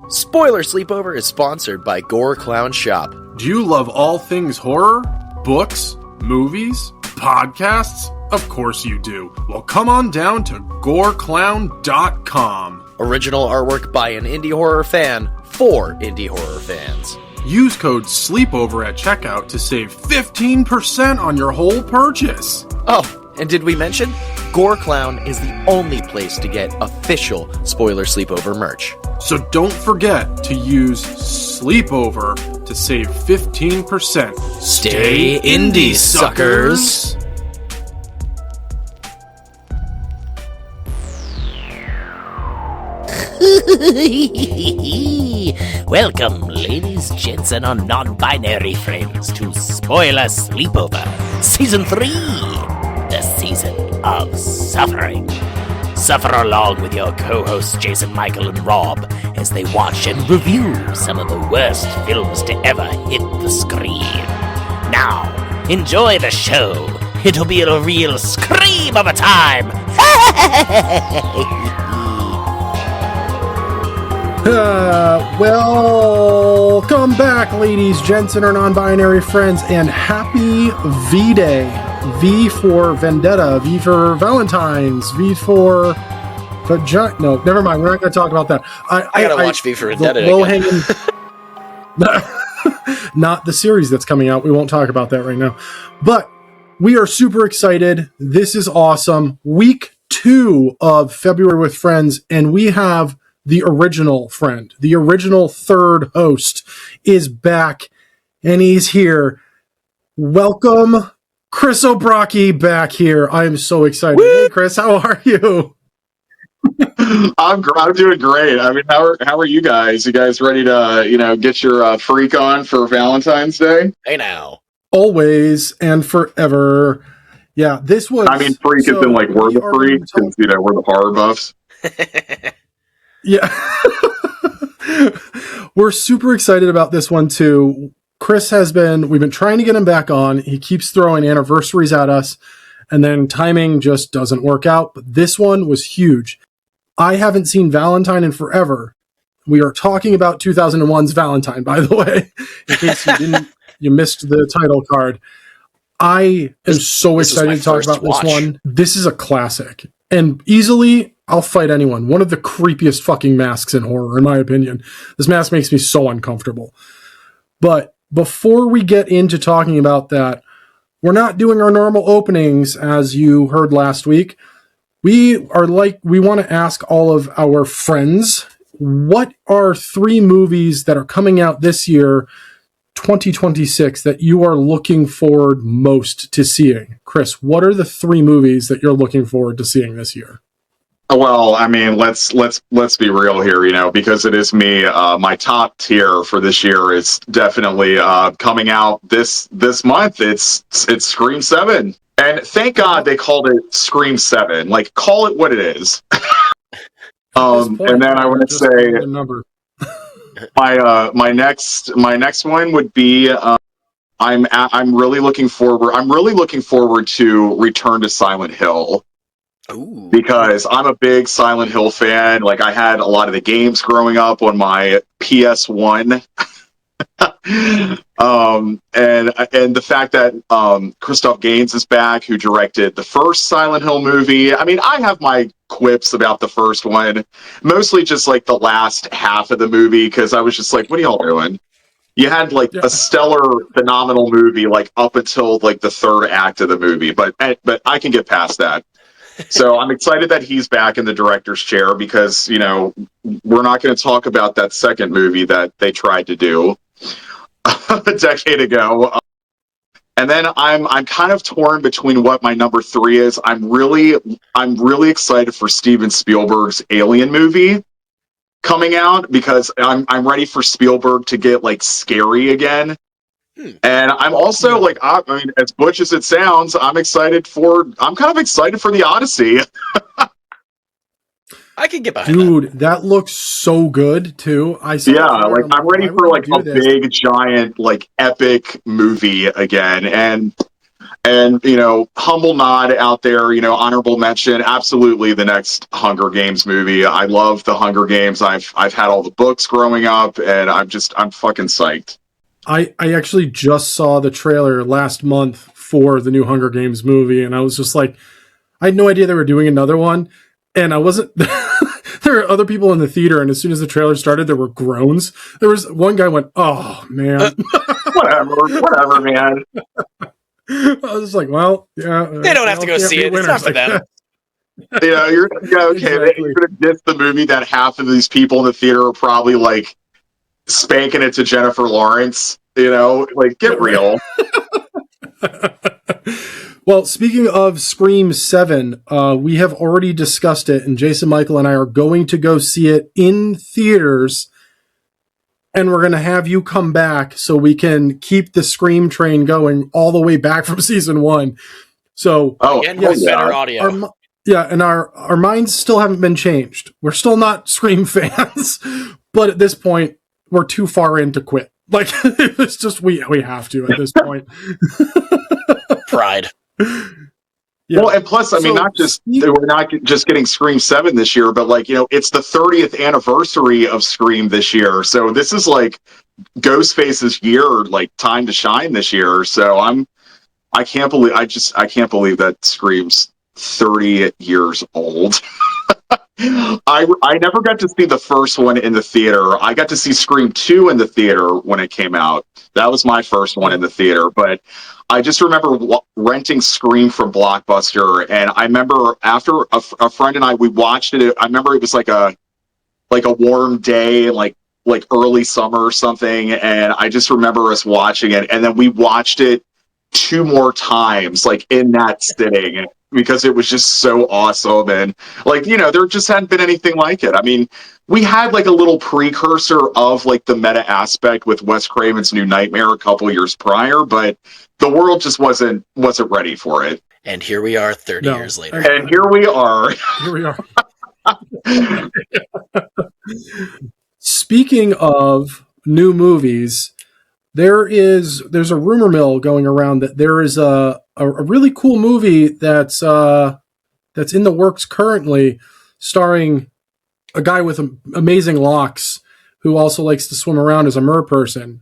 Spoiler Sleepover is sponsored by Gore Clown Shop. Do you love all things horror? Books? Movies? Podcasts? Of course you do. Well, come on down to goreclown.com. Original artwork by an indie horror fan for indie horror fans. Use code SLEEPOVER at checkout to save 15% on your whole purchase. Oh, and did we mention? Gore Clown is the only place to get official Spoiler Sleepover merch. So don't forget to use Sleepover to save 15%. Stay indie, suckers! Welcome, ladies, gents, and our non-binary friends to Spoiler Sleepover, Season 3, the Season of Suffering. Suffer along with your co-hosts Jason, Michael, and Rob as they watch and review some of the worst films to ever hit the screen. Now, enjoy the show. It'll be a real scream of a time. Welcome back, ladies, gents, and our non-binary friends, and happy V-Day. V for Vendetta, V for Valentine's, V for no, never mind. We're not going to talk about that. I gotta watch V for Vendetta again. Not the series that's coming out. We won't talk about that right now. But we are super excited. This is awesome. Week 2 of February with Friends, and we have the original friend, the original third host is back, and he's here. Welcome, Chris O'Brockie, back here. I am so excited. Woo! Hey, Chris, how are you? I'm doing great. I mean, how are you guys? You guys ready to, get your freak on for Valentine's Day? Hey now. Always and forever. Yeah, this was... I mean, freak is in like we're the freaks, because, we're the horror buffs. Yeah. We're super excited about this one too. Chris we've been trying to get him back on. He keeps throwing anniversaries at us, and then timing just doesn't work out. But this one was huge. I haven't seen Valentine in forever. We are talking about 2001's Valentine, by the way, in case you missed the title card. I am so excited to talk about this one. This is a classic, and easily I'll fight anyone. One of the creepiest fucking masks in horror, in my opinion. This mask makes me so uncomfortable. But before we get into talking about that, we're not doing our normal openings, as you heard last week. We want to ask all of our friends, what are 3 movies that are coming out this year, 2026, that you are looking forward most to seeing? Chris, what are the 3 movies that you're looking forward to seeing this year? Well, I mean, let's be real here, because it is me. My top tier for this year is definitely coming out this month. It's Scream 7, and thank God they called it Scream 7. Like, call it what it is. And then I would say my next one would be I'm really looking forward to Return to Silent Hill. Ooh. Because I'm a big Silent Hill fan. Like, I had a lot of the games growing up on my PS1. And the fact that Christoph Gaines is back, who directed the first Silent Hill movie. I mean, I have my quips about the first one, mostly just like the last half of the movie, because I was just like, what are y'all doing? You had a stellar, phenomenal movie like up until like the third act of the movie, but I can get past that. So I'm excited that he's back in the director's chair, because, we're not going to talk about that second movie that they tried to do a decade ago. And then I'm kind of torn between what my number 3 is. I'm really excited for Steven Spielberg's Alien movie coming out, because I'm ready for Spielberg to get like scary again. And I'm also I mean, as butch as it sounds, I'm kind of excited for the Odyssey. I can get behind Dude, that looks so good too. I'm ready for a big, giant, epic movie again. And And, humble nod out there, honorable mention, absolutely the next Hunger Games movie. I love the Hunger Games. I've had all the books growing up, and I'm fucking psyched. I actually just saw the trailer last month for the new Hunger Games movie, and I was just like, I had no idea they were doing another one, and I wasn't. There were other people in the theater, and as soon as the trailer started, there were groans. There was one guy went, "Oh man." Whatever, man. I was just like, well, yeah. They don't have to go see it. It's not for them. You're okay. Exactly. You're gonna diss the movie that half of these people in the theater are probably like spanking it to Jennifer Lawrence. Get real. Well, speaking of Scream 7, we have already discussed it, and Jason, Michael, and I are going to go see it in theaters. And we're going to have you come back so we can keep the Scream train going all the way back from season 1. So, Again, with better audio. And our minds still haven't been changed. We're still not Scream fans, but at this point, we're too far in to quit. Like, it's just, we have to at this point. Pride. Yeah. Well, and plus, we're not just getting Scream 7 this year, but it's the 30th anniversary of Scream this year. So this is like Ghostface's year, like time to shine this year. So I can't believe that Scream's 30 years old. I never got to see the first one in the theater. I got to see Scream 2 in the theater when it came out. That was my first one in the theater, but I just remember renting Scream from Blockbuster, and I remember after a friend and we watched it. I remember it was like a warm day, like early summer or something, and I just remember us watching it, and then we watched it 2 more times, like in that sitting, because it was just so awesome, and there just hadn't been anything like it. I mean, we had like a little precursor of like the meta aspect with Wes Craven's New Nightmare a couple years prior, but the world just wasn't ready for it. And here we are 30 years later. And here we are. Here we are. Speaking of new movies, there's a rumor mill going around that there is a really cool movie that's in the works currently, starring a guy with amazing locks who also likes to swim around as a mer person.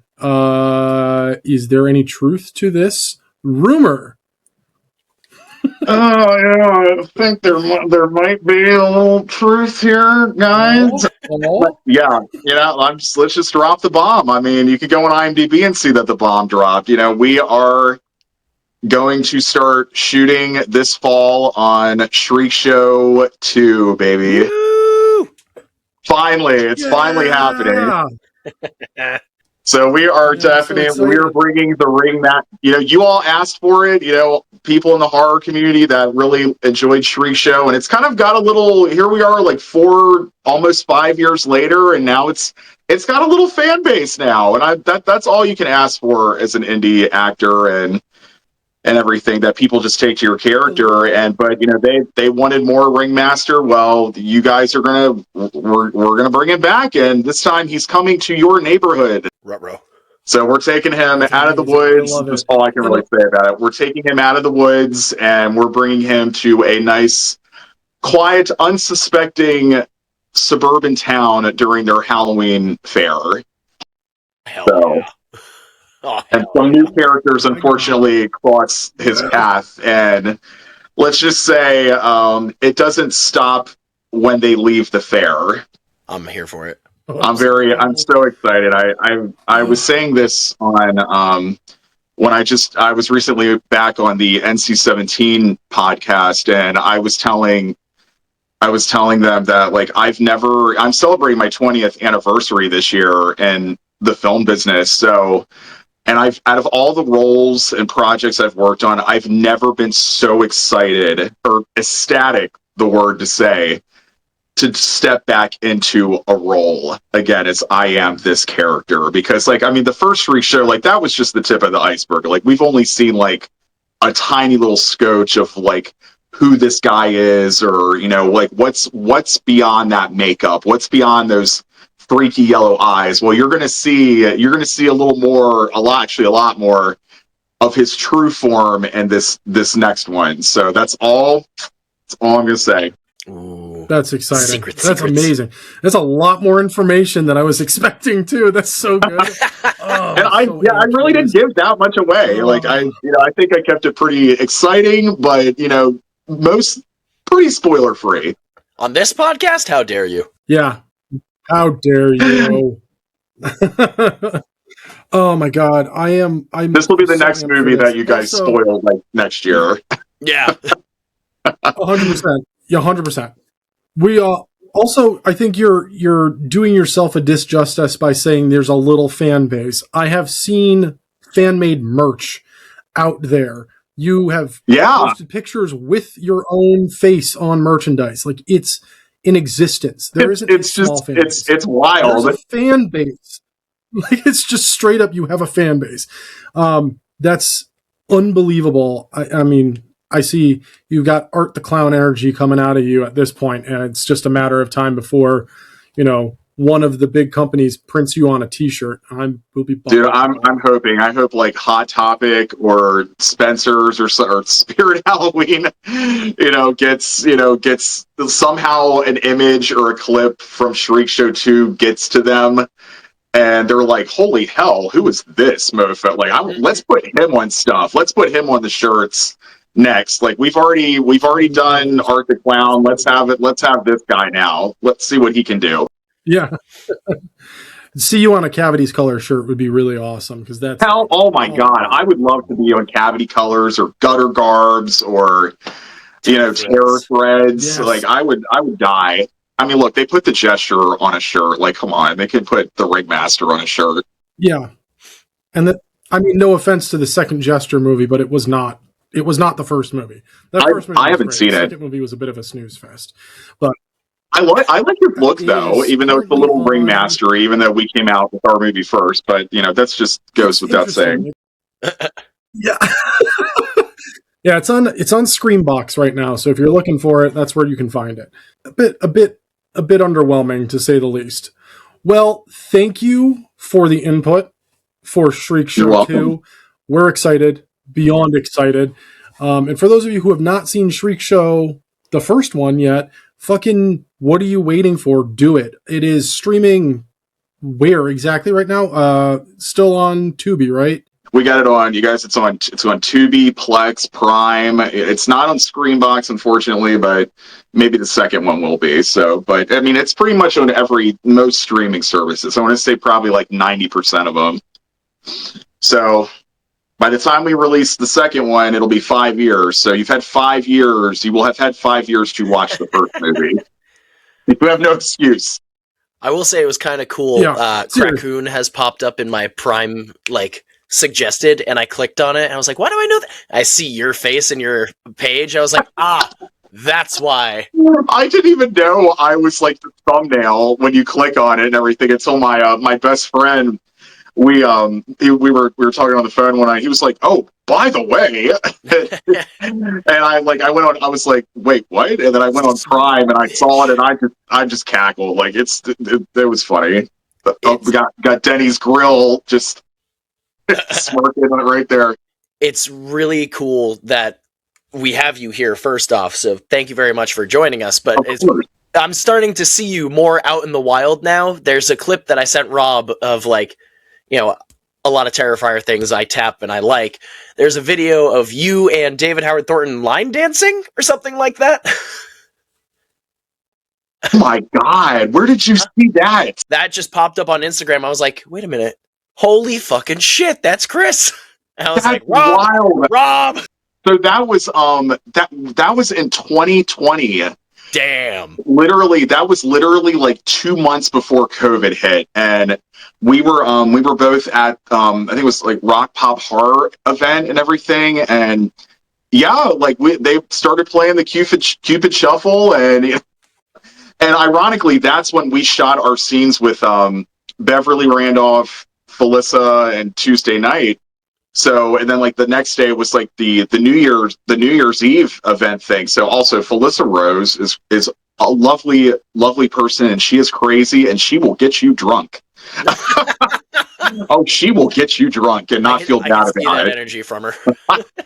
Is there any truth to this rumor? I think there might be a little truth here, guys. Yeah, let's just drop the bomb. I mean, you could go on IMDb and see that the bomb dropped. We are going to start shooting this fall on Shriek Show 2, baby. Woo! Finally, it's finally happening. So we are we are bringing the ring that, you all asked for it, people in the horror community that really enjoyed Shriek Show, and it's kind of got a little, here we are like 4, almost 5 years later, and now it's got a little fan base now, and that's all you can ask for as an indie actor and everything, that people just take to your character. But they wanted more Ringmaster. Well, you guys are we're gonna bring him back, and this time he's coming to your neighborhood. Ruh-roh. So we're taking him out of the woods. That's all I can really say about it. We're taking him out of the woods, and we're bringing him to a nice, quiet, unsuspecting suburban town during their Halloween fair. Hell yeah. And some new characters, unfortunately, cross his path. And let's just say it doesn't stop when they leave the fair. I'm here for it. I'm so excited. I was saying this on when I was recently back on the NC-17 podcast, and I was telling them that I'm celebrating my 20th anniversary this year in the film business. So, and out of all the roles and projects I've worked on, I've never been so excited, or ecstatic, the word to say, to step back into a role again as I am this character. Because the first Shriek Show, that was just the tip of the iceberg. We've only seen a tiny little scotch of who this guy is, or what's beyond that makeup, what's beyond those freaky yellow eyes. Well, you're gonna see a lot more of his true form in this next one. So that's all I'm gonna say. Ooh. That's exciting. Secrets. Amazing. That's a lot more information than I was expecting too. That's so good. Oh, And I really didn't give that much away. Like I think I kept it pretty exciting, but most pretty spoiler free. On this podcast, how dare you? Yeah. How dare you? Oh my god. This will be the next movie that you guys also spoiled like next year. Yeah. 100%. Yeah, 100%. We also, I think you're doing yourself a disjustice by saying there's a little fan base. I have seen fan-made merch out there. You have posted pictures with your own face on merchandise. Like, it's in existence. There isn't a small fan base. It's wild. There's a fan base. Like, it's just straight up, you have a fan base. That's unbelievable. I mean, I see you've got Art the Clown energy coming out of you at this point, and it's just a matter of time before, one of the big companies prints you on a T-shirt. We'll be dude. I'm hoping. I hope like Hot Topic or Spencer's or Spirit Halloween, gets somehow an image or a clip from Shriek Show 2 gets to them. And they're like, "Holy hell, who is this mofo?" Like, let's put him on stuff. Let's put him on the shirts next. Like, we've already done Art the Clown. Let's have this guy now. Let's see what he can do. Yeah. See you on a Cavities Color shirt would be really awesome, because that's hell. Oh my god, I would love to be on Cavity Colors or Gutter Garbs or Terror Threads. Yes. Like, I would die. I mean, look, they put the Gesture on a shirt. Like, come on, they could put the Ringmaster on a shirt. Yeah, and no offense to the second Gesture movie, but it was not the first movie. That first movie I haven't seen it. The second movie was a bit of a snooze fest, but I like your look though, even though it's a little Ringmaster, even though we came out with our movie first. But that's just goes without saying. Yeah. Yeah, it's on Screambox right now, so if you're looking for it, that's where you can find it. A bit underwhelming, to say the least. Well, thank you for the input for Shriek Show 2. We're excited, beyond excited. And for those of you who have not seen Shriek Show, the first one yet, fucking what are you waiting for? Do it. It is streaming where exactly right now? Still on Tubi, right? We got it on, you guys. It's on Tubi, Plex, Prime. It's not on Screenbox, unfortunately, but maybe the second one will be. So, but I mean, it's pretty much on most streaming services. I want to say probably like 90% of them. So, by the time we release the second one, it'll be 5 years. So you've had 5 years. You will have had 5 years to watch the first movie. You have no excuse. I will say it was kind of cool. Yeah, Krakoon has popped up in my Prime, suggested, and I clicked on it and I was like, why do I know that? I see your face in your page. I was like, that's why. I didn't even know I was like the thumbnail when you click on it and everything until my best friend, we were talking on the phone one night. He was like, "Oh, by the way," and I went on. I was like, "Wait, what?" And then I went on Prime and I saw it and I just cackled. Like, it was funny. We got Denny's Grill just smirking on it right there. It's really cool that we have you here, first off, so thank you very much for joining us. But I'm starting to see you more out in the wild now. There's a clip that I sent Rob of a lot of Terrifier things I tap and I like. There's a video of you and David Howard Thornton line dancing or something like that. Oh my god, where did you see that? That just popped up on Instagram. I was like, wait a minute. Holy fucking shit, that's Chris. And I was like, Rob. So that was that was in 2020. Damn. That was literally like 2 months before COVID hit, and we were both at I think it was like Rock Pop Horror event and everything, and yeah, they started playing the Cupid Shuffle, and ironically, that's when we shot our scenes with Beverly Randolph, Felissa, and Tuesday Night. So, and then the next day was the New Year's Eve event thing. So also Felissa Rose is a lovely, lovely person, and she is crazy and she will get you drunk. Oh, she will get you drunk and not feel I bad can see about that it. energy from her.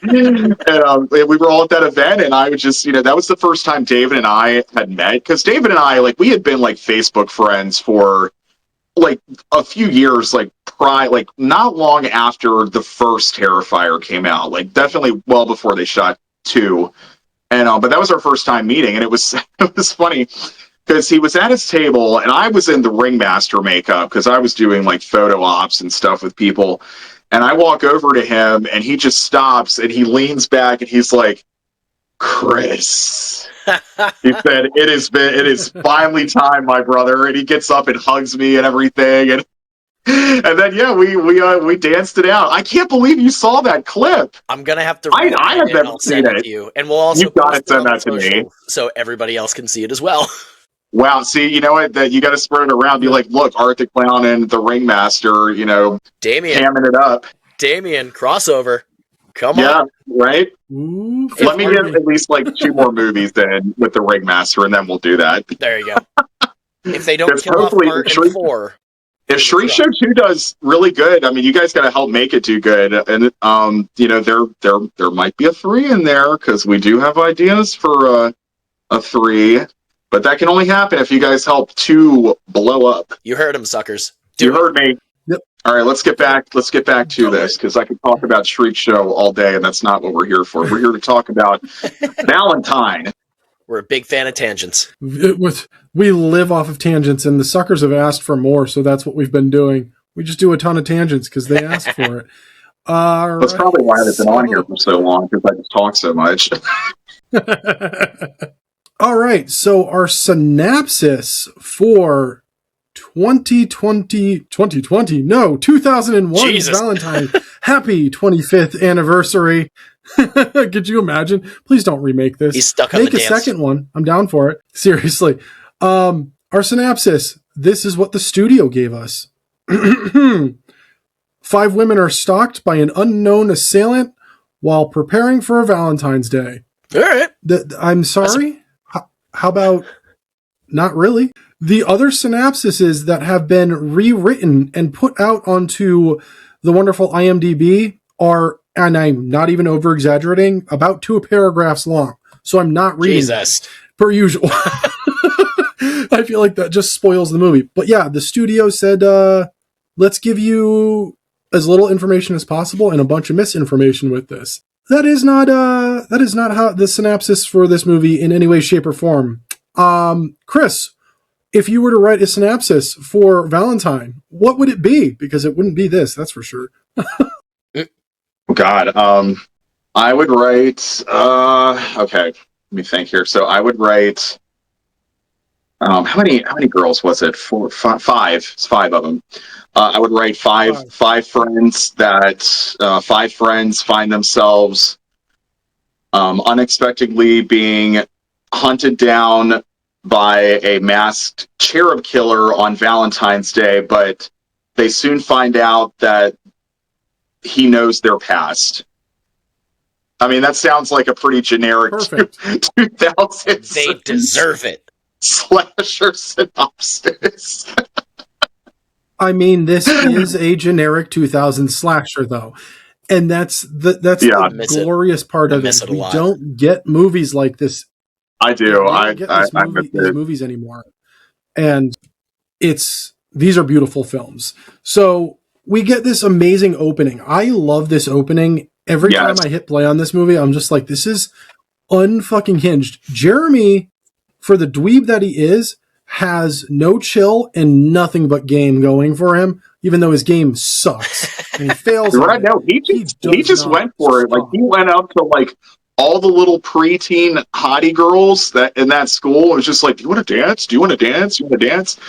And we were all at that event, and I was just, that was the first time David and I had met, because David and I, like, we had been like Facebook friends for like a few years, like not long after the first Terrifier came out, like definitely well before they shot 2. And but that was our first time meeting, and it was it was funny because he was at his table and I was in the ringmaster makeup because I was doing like photo ops and stuff with people. And I walk over to him and he just stops and he leans back and he's like, "Chris," he said, it is finally time, my brother. And he gets up and hugs me and everything. And then, yeah, we danced it out. I can't believe you saw that clip. I'm gonna have to. I have never I'll seen send it it. to you, and we'll also You've got to post it send on the that to me. social so everybody else can see it as well. Wow, see, you know what? That you got to spread it around. Be like, look, Art the Clown and the Ringmaster, Damien, hamming it up. Damien, crossover. Come Yeah, on. right? Ooh, Let me get at least like 2 more movies then with the Ringmaster, and then we'll do that. There you go. If they don't Because kill off hopefully Art if in Shriek- 4, If Shriek Show 2 does really good, I mean, you guys got to help make it do good. And, there might be a 3 in there because we do have ideas for a 3. But that can only happen if you guys help 2 blow up. you heard him, suckers. You heard me. Yep. All right, let's get back to this because I could talk about Shriek Show all day, and that's not what we're here for. We're here to talk about Valentine. We're a big fan of tangents. We live off of tangents, and the suckers have asked for more, so that's what we've been doing. We just do a ton of tangents because they asked for it. That's probably why I've been on here for so long, because I just talk so much. All right, so our synopsis for 2001 Jesus. Valentine. Happy 25th anniversary. Could you imagine? Please don't remake this. He's stuck on Make the a dance. second one. I'm down for it. Seriously. Our synopsis. This is what the studio gave us. 5 women are stalked by an unknown assailant while preparing for a Valentine's Day. All right. I'm sorry? How about not really? The other synopsises that have been rewritten and put out onto the wonderful IMDb are, and I'm not even over exaggerating, about 2 paragraphs long. So I'm not reading Jesus. that, per usual. I feel like that just spoils the movie. But yeah, the studio said, let's give you as little information as possible and a bunch of misinformation with this. That is not how the synopsis for this movie in any way, shape, or form. Chris, if you were to write a synopsis for Valentine, what would it be? Because it wouldn't be this, that's for sure. God, I would write. Okay, let me think here. So I would write. How many girls was it? 4, 5. 5. It's 5 of them. I would write five friends that 5 friends find themselves unexpectedly being hunted down by a masked cherub killer on Valentine's Day, but they soon find out that he knows their past. I mean, that sounds like a pretty generic 2000s. They deserve it. Slasher synopsis. I mean, this is a generic 2000 slasher, though. And that's the glorious part of it. We don't get movies like this. I do. We don't get these movies anymore. And these are beautiful films. So we get this amazing opening. I love this opening. Every time I hit play on this movie, I'm just like, this is unfucking hinged. Jeremy, for the dweeb that he is, has no chill and nothing but game going for him, even though his game sucks. And he fails. Right now, he just went for it. Like, he went up to like all the little preteen hottie girls that in that school. It was just like, do you want to dance? Do you want to dance? Do you want to dance?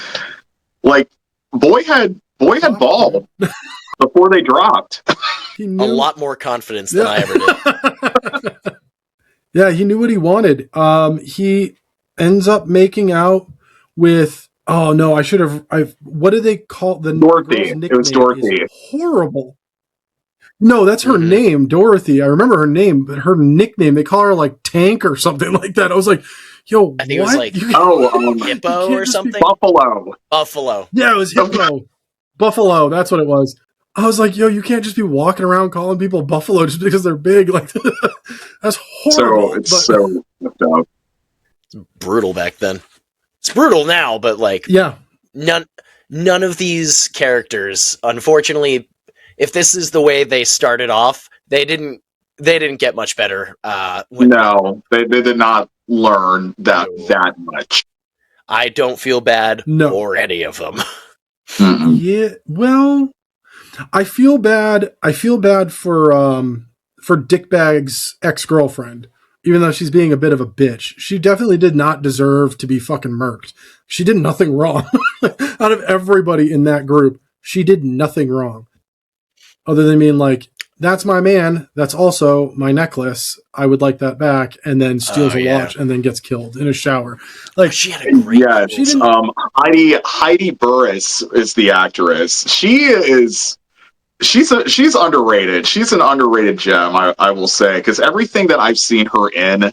Like, boy had ball before they dropped. A lot more confidence than I ever did. Yeah, he knew what he wanted. He ends up making out with, oh no, what do they call the Dorothy? It was Dorothy. Horrible. No, that's her name, Dorothy. I remember her name, but her nickname, they call her like Tank or something like that. I was like, yo, I think it was like Hippo or something. Buffalo. Yeah, it was Hippo. Buffalo, that's what it was. I was like, yo, you can't just be walking around calling people buffalo just because they're big. Like, that's horrible. So it's so fucked up. Brutal back then. It's brutal now, but like, yeah. None of these characters, unfortunately, if this is the way they started off, they didn't get much better. No, they did not learn that much. I don't feel bad for any of them. Yeah, well, I feel bad for Dickbag's ex-girlfriend, even though she's being a bit of a bitch. She definitely did not deserve to be fucking murked. She did nothing wrong. Out of everybody in that group, she did nothing wrong. Other than being like, that's my man, that's also my necklace, I would like that back, and then steals a watch and then gets killed in a shower. Like, she had a great Heidi Burris is the actress. She's underrated. She's an underrated gem, I will say, because everything that I've seen her in,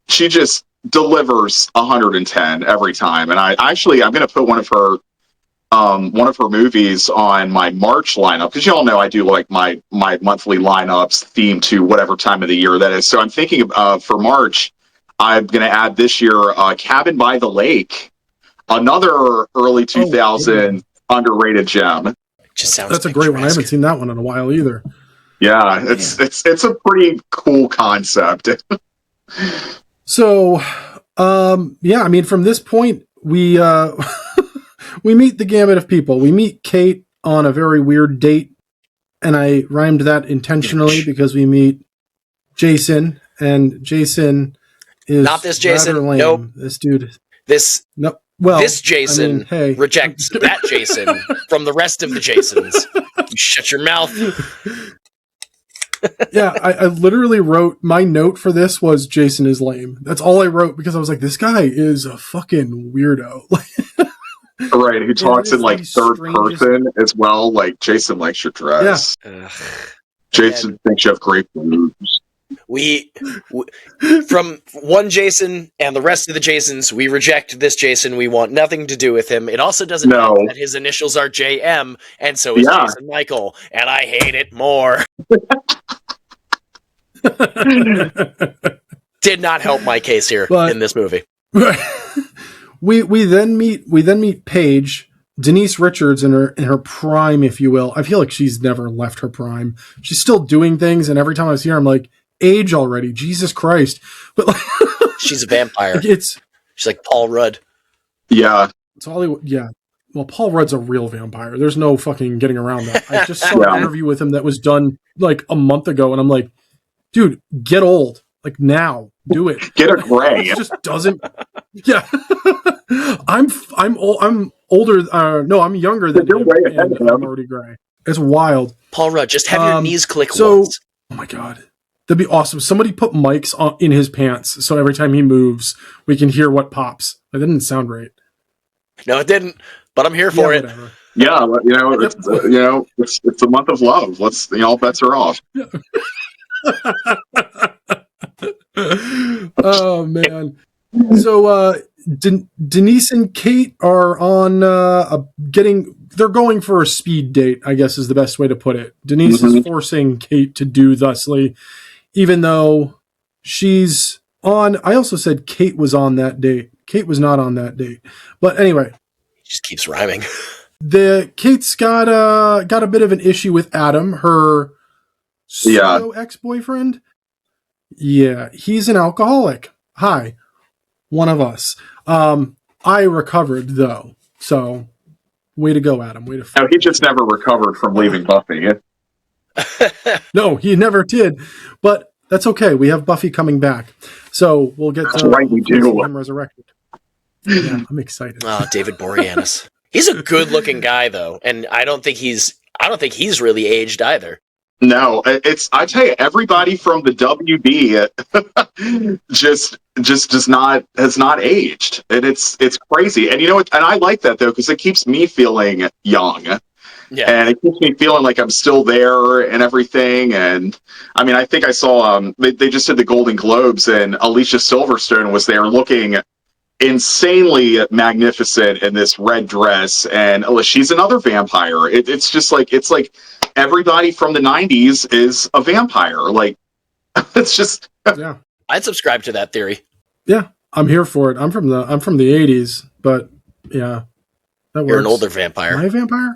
she just delivers 110 every time. And I'm going to put one of her movies on my March lineup, because you all know I do like my monthly lineups themed to whatever time of the year that is. So I'm thinking for March, I'm going to add this year Cabin by the Lake, another early 2000 underrated gem. Just sounds that's a great one. I haven't seen that one in a while either. Yeah, it's a pretty cool concept. So, I mean, from this point, we we meet the gamut of people. We meet Kate on a very weird date, and I rhymed that intentionally because we meet Jason, and Jason is not this Jason. Lame. Nope. This dude. No. Well, this Jason rejects that Jason from the rest of the Jasons. You shut your mouth. Yeah, I literally wrote, my note for this was Jason is lame. That's all I wrote because I was like, this guy is a fucking weirdo. Right, who talks in like third person as well. Like, Jason likes your dress. Yeah. Jason thinks you have great boobs. We from one Jason and the rest of the Jasons, we reject this Jason. We want nothing to do with him. It also doesn't help that his initials are JM, and so is Jason Michael, and I hate it more. Did not help my case here in this movie. We then meet Paige, Denise Richards in her prime, if you will. I feel like she's never left her prime. She's still doing things, and every time I see her, I'm like, age already, Jesus Christ! But like, she's a vampire. She's like Paul Rudd. Yeah, it's Hollywood. Yeah, well, Paul Rudd's a real vampire. There's no fucking getting around that. I just saw an interview with him that was done like a month ago, and I'm like, dude, get old. Like, now, do it. Get a gray. It just doesn't. Yeah, I'm old. I'm older. No, I'm younger than him, and I'm already gray. It's wild. Paul Rudd, just have your knees click once. Oh my god, that'd be awesome. Somebody put mics in his pants, so every time he moves, we can hear what pops. That didn't sound right. No, it didn't. But I'm here for it. Whatever. Yeah, it's the month of love. All bets are off. Oh man. So Denise and Kate are on they're going for a speed date, I guess is the best way to put it. Denise is forcing Kate to do thusly, even though she's on. I also said Kate was on that date. Kate was not on that date. But anyway, he just keeps rhyming. Kate's got a bit of an issue with Adam, her pseudo ex-boyfriend. Yeah, he's an alcoholic. Hi, one of us. I recovered though, so way to go, Adam. Way to. No, he just never recovered from leaving Buffy. No, he never did. But that's okay. We have Buffy coming back, so we'll get to we do. him resurrected. Yeah, I'm excited. Oh, David Boreanaz. He's a good-looking guy though, and I don't think he's really aged either. No, I tell you, everybody from the WB just has not aged, and it's crazy. And you know what? And I like that though, because it keeps me feeling young. Yeah, and it keeps me feeling like I'm still there and everything. And I mean, I think I saw they just did the Golden Globes, and Alicia Silverstone was there looking insanely magnificent in this red dress, and she's another vampire. It's like everybody from the 90s is a vampire. Like, it's just Yeah. I'd subscribe to that theory. Yeah. I'm here for it. I'm from the 80s, but yeah. That You're an works. older vampire. Am I a vampire?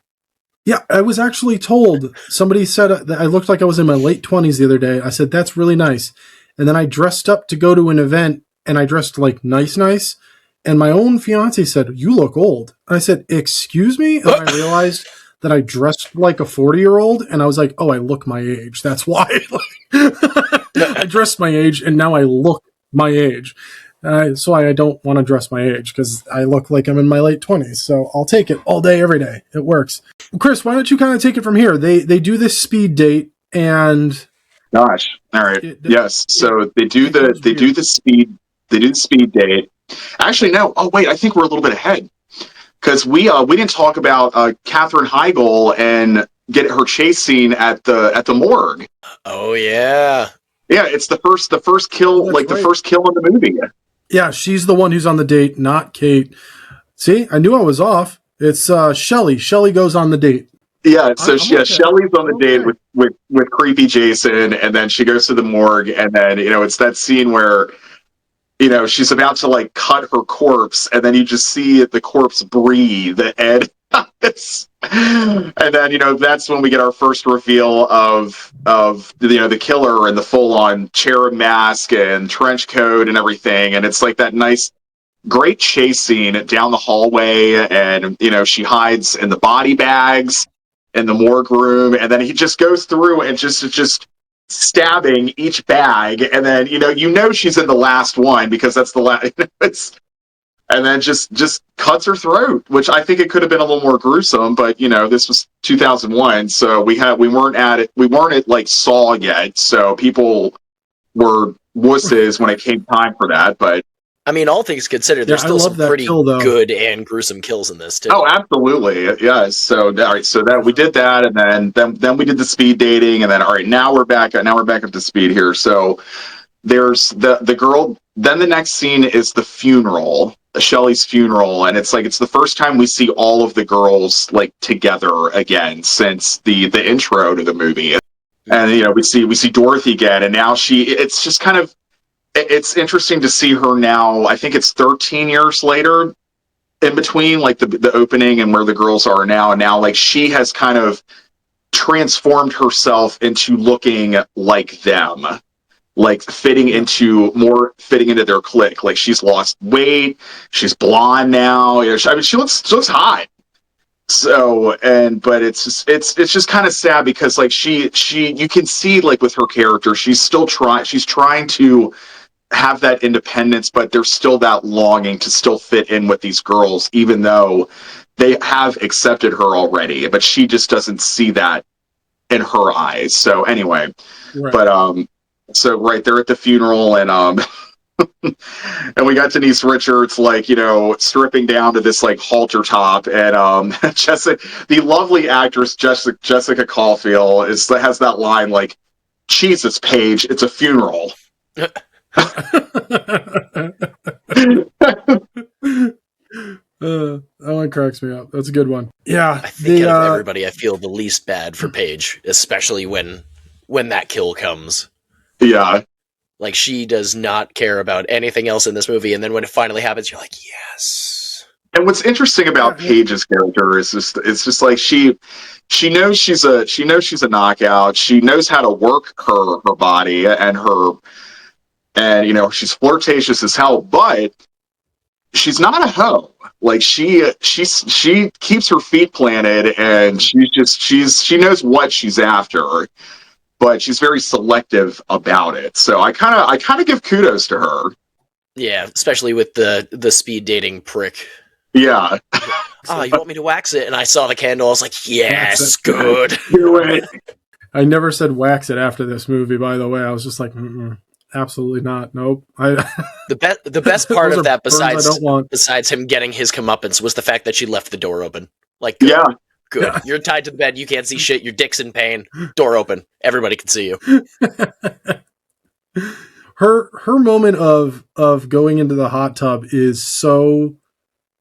Yeah, I was actually told, somebody said that I looked like I was in my late 20s the other day. I said, that's really nice. And then I dressed up to go to an event, and I dressed like nice. And my own fiance said, you look old. And I said, excuse me? And I realized that I dressed like a 40-year-old, and I was like, oh, I look my age. That's why. I dressed my age, and now I look my age. So I don't want to dress my age because I look like I'm in my late 20s. So I'll take it all day, every day. It works. Chris, why don't you kind of take it from here? They do this speed date, and gosh, all right, yes. So they do the speed date. Actually, no. Oh wait, I think we're a little bit ahead because we didn't talk about Katherine Heigl and get her chase scene at the morgue. Oh yeah, yeah. It's the first kill, That's like the right. first kill in the movie. Yeah, she's the one who's on the date, not Kate. See, I knew I was off. It's Shelley. Shelley goes on the date. Yeah, so I'm okay. Shelley's on the date Okay. with creepy Jason, and then she goes to the morgue, and then it's that scene where she's about to like cut her corpse, and then you just see the corpse breathe, and and then that's when we get our first reveal of the killer and the full on cherub mask and trench coat and everything, and it's like that nice great chase scene down the hallway, and she hides in the body bags in the morgue room, and then he just goes through and just stabbing each bag, and then she's in the last one because that's the last. And then just cuts her throat, which I think it could have been a little more gruesome, but this was 2001, so we weren't at like Saw yet, so people were wusses when it came time for that. But I mean, all things considered, there's still some pretty kill, good and gruesome kills in this too. oh, absolutely, yes. So all right, so that we did that, and then we did the speed dating, and then all right, now we're back up to speed here. So there's the girl. Then the next scene is the funeral, Shelley's funeral, and it's the first time we see all of the girls like together again since the intro to the movie. And we see Dorothy again, and now it's just kind of, it's interesting to see her now. I think it's 13 years later in between like the opening and where the girls are now, and now like she has kind of transformed herself into looking like them, like fitting into their clique. Like she's lost weight, she's blonde now. She looks hot. So, but it's just kind of sad because like she you can see like with her character, she's trying to have that independence, but there's still that longing to still fit in with these girls, even though they have accepted her already, but she just doesn't see that in her eyes. So anyway, Right. but so right there at the funeral, and and we got Denise Richards like stripping down to this like halter top, and the lovely actress Jessica Caulfield has that line like, Jesus, Paige, it's a funeral. That one cracks me up. That's a good one. Yeah, I think out of everybody, I feel the least bad for Paige, especially when that kill comes. Yeah. Like, she does not care about anything else in this movie, and then when it finally happens, you're like, yes. And what's interesting about Paige's character is it's just like she knows she's a knockout. She knows how to work her body and she's flirtatious as hell, but she's not a hoe. Like she keeps her feet planted, and she knows what she's after, but she's very selective about it. So I kind of give kudos to her. Yeah, especially with the speed dating prick. Yeah. Oh, you want me to wax it? And I saw the candle. I was like, yes, good. Do it. I never said wax it after this movie, by the way. I was just like, absolutely not. Nope. The best part of that, besides him getting his comeuppance, was the fact that she left the door open. Like, good. Yeah. Good. Yeah. You're tied to the bed. You can't see shit. Your dick's in pain. Door open. Everybody can see you. her moment of going into the hot tub is so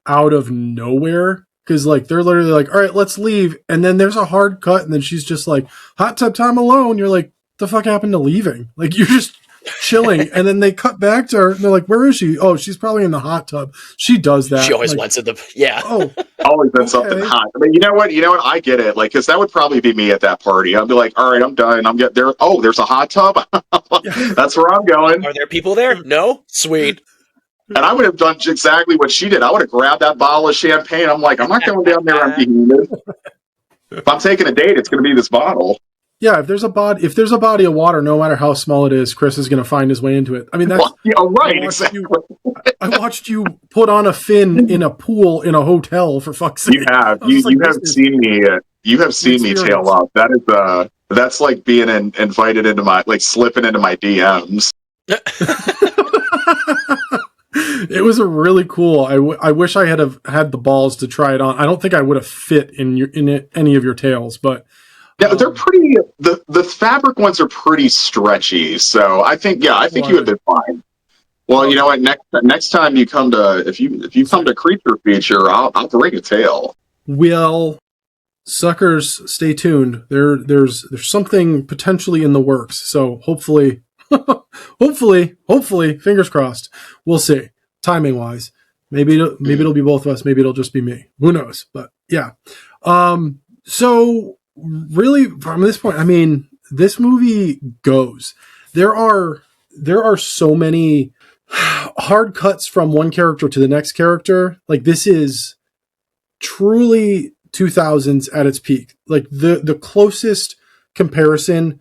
out of nowhere. Because, like, they're literally like, all right, let's leave. And then there's a hard cut. And then she's just like, hot tub time alone. You're like, the fuck happened to leaving? Like, you're just chilling. And then they cut back to her. And they're like, where is she? Oh, she's probably in the hot tub. She does that. She always like, went to the, yeah. Oh, Always been something hot. I mean, you know what? I get it. Like, because that would probably be me at that party. I'd be like, all right, I'm done. I'm getting there. Oh, there's a hot tub. That's where I'm going. Are there people there? No? Sweet. And I would have done exactly what she did. I would have grabbed that bottle of champagne. I'm like, I'm not going down there empty-handed. If I'm taking a date, it's going to be this bottle. yeah. If there's a body of water, no matter how small it is, Chris is going to find his way into it. I mean, that's Well, yeah, right, exactly. I watched you put on a fin in a pool in a hotel, for fuck's sake. You have. I was like, You have seen me. You have seen me tail up. That is. That's like being invited into my, like, slipping into my DMs. It was a really cool. I wish I had had the balls to try it on. I don't think I would have fit in any of your tails, but Yeah, they're pretty. The fabric ones are pretty stretchy, so I think you would have been fine. Well, you know what? Next time you come to, if you come to Creature Feature, I'll bring a tail. Well, suckers, stay tuned. There's something potentially in the works. So hopefully, hopefully, fingers crossed. We'll see. Timing wise, maybe it'll be both of us. Maybe it'll just be me. Who knows? But yeah. So really, from this point, I mean, this movie goes. There are so many hard cuts from one character to the next character. Like, this is truly 2000s at its peak. Like, the closest comparison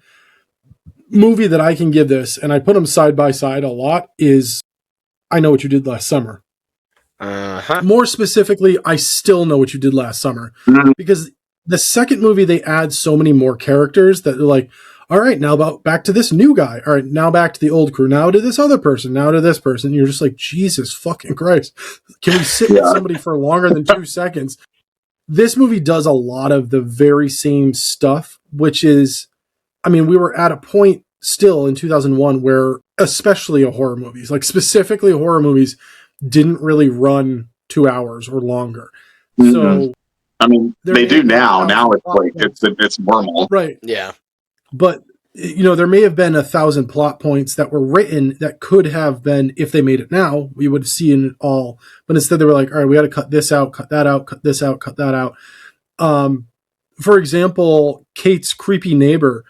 movie that I can give this, and I put them side by side a lot, is I Know What You Did Last Summer. More specifically, I Still Know What You Did Last Summer. Because the second movie, they add so many more characters that they're like, all right, now back to this new guy. All right, now back to the old crew. Now to this other person. Now to this person. You're just like, Jesus fucking Christ. Can we sit with somebody for longer than 2 seconds? This movie does a lot of the very same stuff, which is, I mean, we were at a point still in 2001 where, especially horror movies, like specifically horror movies, didn't really run 2 hours or longer. Mm-hmm. So, I mean, they do now. Now it's like it's normal, right? Yeah, but you know, there may have been 1,000 plot points that were written that could have been, if they made it now, we would have seen it all. But instead, they were like, all right, we got to cut this out, cut that out, cut this out, cut that out. For example, Kate's creepy neighbor.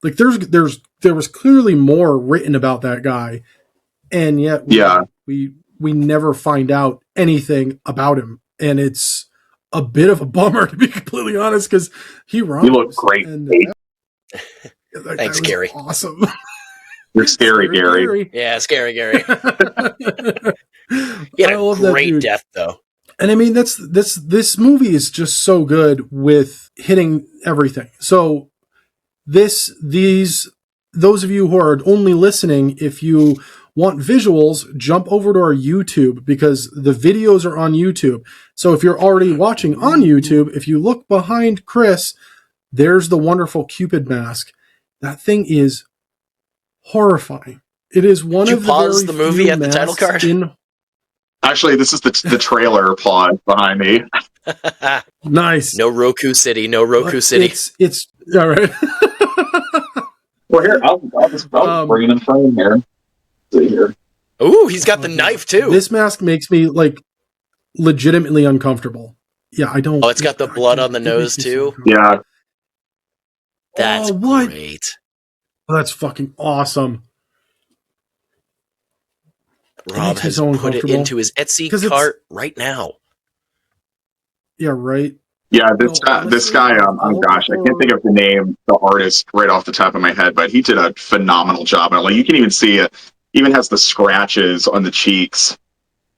Like, there was clearly more written about that guy, and yet we never find out anything about him, and it's a bit of a bummer, to be completely honest, because he rhymes. You look great. Thanks, Gary. Awesome. You're scary, Gary. Yeah, scary Gary. He had a great death, though. And I mean, this movie is just so good with hitting everything. So those of you who are only listening, if you want visuals, jump over to our YouTube, because the videos are on YouTube. So if you're already watching on YouTube, if you look behind Chris, there's the wonderful Cupid mask. That thing is horrifying. It is one of the pause the movie at the title card. Actually, this is the trailer pause behind me. Nice. No Roku City. No Roku City. It's all right. Well, here I'll just bring it in frame here. See here. Ooh, he's got the knife too. This mask makes me like legitimately uncomfortable. Yeah, I don't. Oh, it's got the blood on the nose too. Yeah. That's great. Oh, that's fucking awesome. Rob has put it into his Etsy cart right now. Yeah, right. Yeah, this guy, gosh, I can't think of the name, the artist right off the top of my head, but he did a phenomenal job. And like, you can even see it, even has the scratches on the cheeks.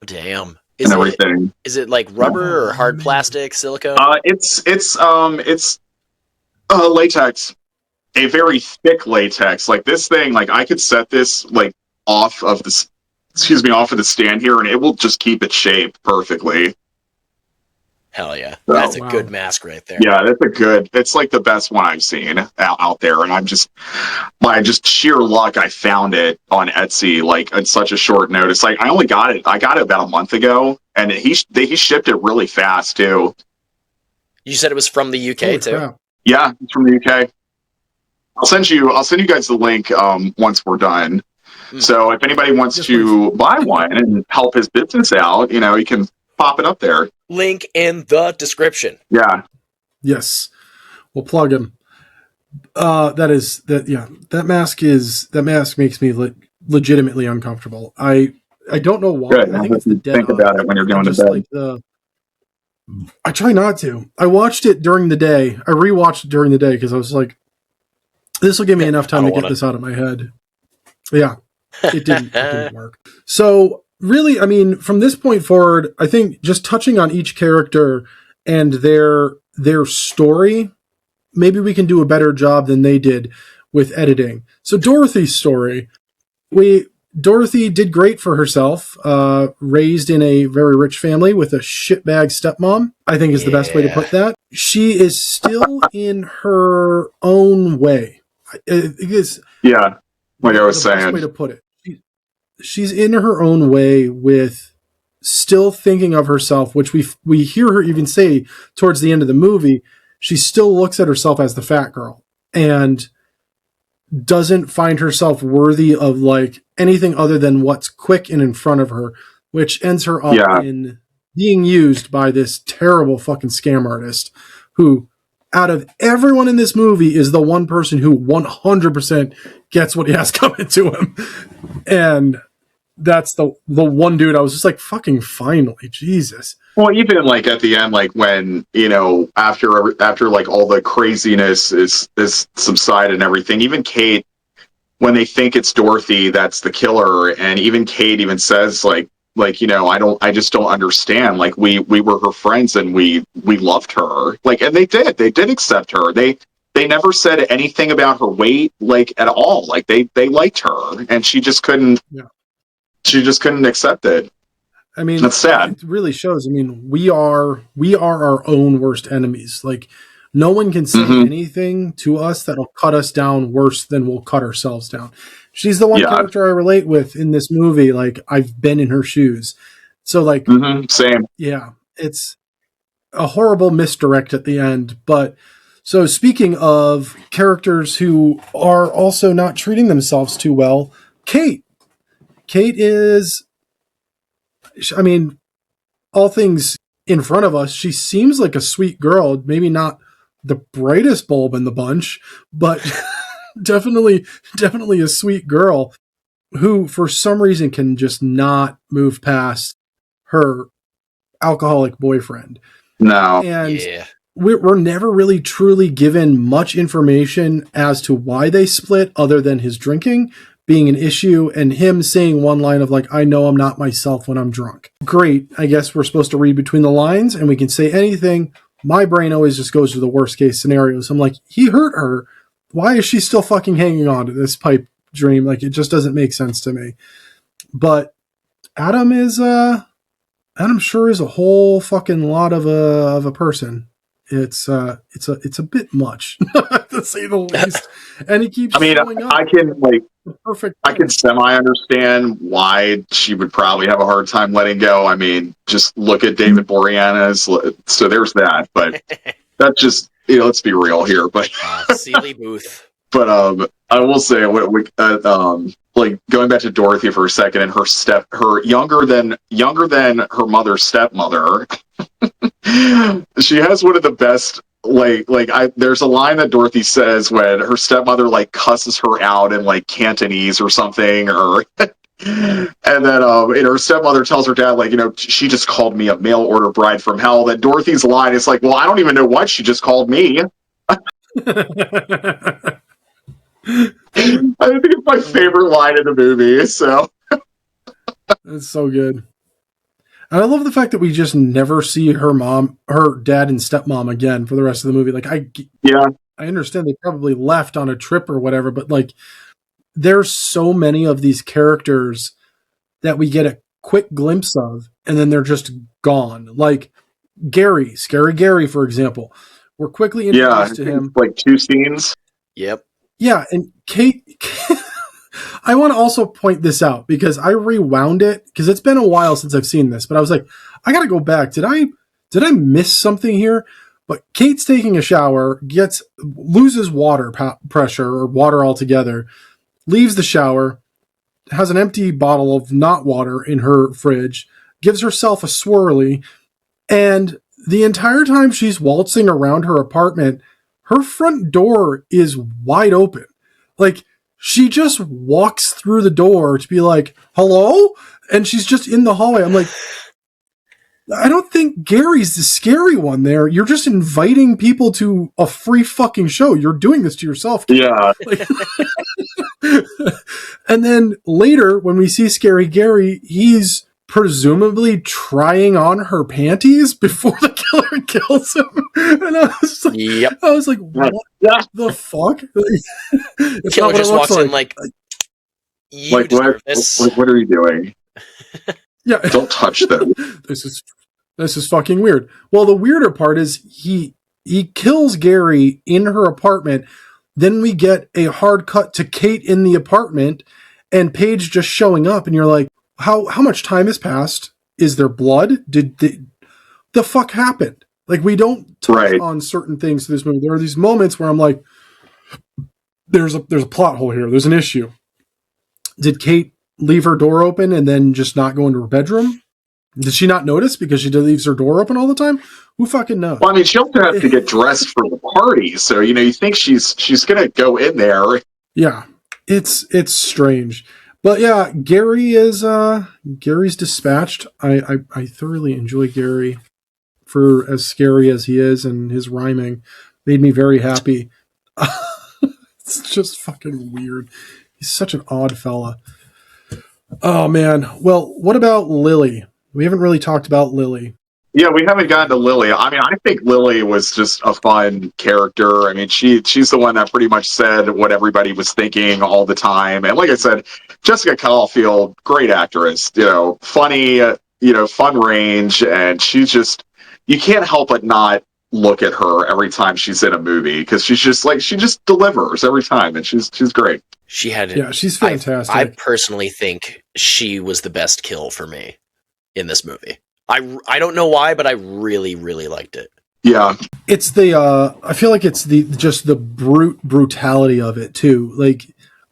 Damn. And everything. Is it like rubber or hard plastic, silicone? It's latex. A very thick latex. Like, this thing, like, I could set this like off of the stand here, and it will just keep its shape perfectly. Hell yeah. So, That's a wow. good mask right there. yeah, it's like the best one I've seen out there. And I'm just, by just sheer luck, I found it on Etsy, like at such a short notice. Like I got it about a month ago, and he shipped it really fast too. You said it was from the UK Holy too? crap. Yeah, it's from the UK. I'll send you guys the link once we're done. So if anybody wants Yes, to buy one and help his business out, you know, he can pop it up there. Link in the description. Yeah. Yes. We'll plug him. That mask makes me legitimately uncomfortable. I don't know why. Good. I think it's the dead Think eye. about it when you're going to bed. Like I try not to. I watched it during the day. I rewatched it during the day because I was like, this will give me enough time to get this out of my head. Yeah. It didn't work. So really, I mean, from this point forward, I think just touching on each character and their story, maybe we can do a better job than they did with editing. So Dorothy's story, Dorothy did great for herself, raised in a very rich family with a shitbag stepmom, I think is the best way to put that. She is still in her own way. It is, yeah, like I was the best saying. way to put it. She's in her own way with still thinking of herself, which we hear her even say towards the end of the movie. She still looks at herself as the fat girl and doesn't find herself worthy of like anything other than what's quick and in front of her, which ends her up in being used by this terrible fucking scam artist who, out of everyone in this movie, is the one person who 100% gets what he has coming to him. And that's the one dude I was just like, fucking finally, Jesus. Well, even like at the end, like when, you know, after like all the craziness is subsided and everything, even Kate, when they think it's Dorothy that's the killer, and even Kate even says like you know, I just don't understand. Like we were her friends and we loved her. Like, and they did accept her. They never said anything about her weight, like at all. Like they liked her, and she just couldn't. Yeah. She just couldn't accept it. I mean, that's sad. It really shows. I mean, we are our own worst enemies. Like, no one can say anything to us that'll cut us down worse than we'll cut ourselves down. She's the one character I relate with in this movie. Like, I've been in her shoes. So, like, same. Yeah, it's a horrible misdirect at the end. But so, speaking of characters who are also not treating themselves too well, Kate is, I mean, all things in front of us, she seems like a sweet girl. Maybe not the brightest bulb in the bunch, but definitely a sweet girl who, for some reason, can just not move past her alcoholic boyfriend. No. And we're never really truly given much information as to why they split other than his drinking being an issue and him saying one line of like, I know I'm not myself when I'm drunk. Great. I guess we're supposed to read between the lines and we can say anything. My brain always just goes to the worst case scenarios. I'm like, he hurt her. Why is she still fucking hanging on to this pipe dream? Like, it just doesn't make sense to me. But Adam sure is a whole fucking lot of a person. It's a bit much to say the least. And he keeps showing up. I can like perfect. I can semi-understand why she would probably have a hard time letting go. I mean, just look at David Boreanaz. So there's that. But that's just, you know, let's be real here. But Seeley Booth. But I will say, like going back to Dorothy for a second, and her younger than her mother's stepmother. She has one of the best. There's a line that Dorothy says when her stepmother like cusses her out in like Cantonese or something, or and then her stepmother tells her dad, like, you know, she just called me a mail order bride from hell. Then Dorothy's line is like, well, I don't even know what she just called me. I think it's my favorite line in the movie. So it's so good. And I love the fact that we just never see her dad and stepmom again for the rest of the movie. Like, I understand they probably left on a trip or whatever, but like, there's so many of these characters that we get a quick glimpse of, and then they're just gone. Like, Scary Gary, for example. We're quickly introduced to him. Like 2 scenes. Yep. Yeah, and Kate. I want to also point this out because I rewound it because it's been a while since I've seen this, but I was like, I got to go back. Did I miss something here? But Kate's taking a shower, loses water pressure or water altogether, leaves the shower, has an empty bottle of not water in her fridge, gives herself a swirly, and the entire time she's waltzing around her apartment, her front door is wide open. Like, she just walks through the door to be like, hello? And she's just in the hallway. I'm like, I don't think Gary's the scary one there. You're just inviting people to a free fucking show. You're doing this to yourself. Yeah. Like, and then later, when we see Scary Gary, he's presumably trying on her panties before the killer kills him. And I was like, what the fuck? The killer just walks in like, you deserve this. What are you doing? Yeah. Don't touch them. This is fucking weird. Well, the weirder part is he kills Gary in her apartment. Then we get a hard cut to Kate in the apartment and Paige just showing up, and you're like, how much time has passed? Is there blood? Did the fuck happened? Like, we don't touch on certain things in this movie. There are these moments where I'm like, there's a plot hole here. There's an issue. Did Kate leave her door open and then just not go into her bedroom? Did she not notice because she leaves her door open all the time? Who fucking knows? Well, I mean, she also has to get dressed for the party, so you think she's gonna go in there. Yeah, it's strange, but yeah, Gary's dispatched. I thoroughly enjoy Gary for as scary as he is, and his rhyming made me very happy. It's just fucking weird. He's such an odd fella. Oh man. Well, what about Lily? We haven't really talked about Lily. Yeah, we haven't gotten to Lily. I mean, I think Lily was just a fun character. I mean, she's the one that pretty much said what everybody was thinking all the time. And like I said, Jessica Caulfield, great actress, funny, fun range. And she's just, you can't help but not look at her every time she's in a movie because she just delivers every time. And she's great. She's fantastic. I personally think she was the best kill for me in this movie. I don't know why, but I really, really liked it. Yeah. It's I feel like it's the brutality of it too. Like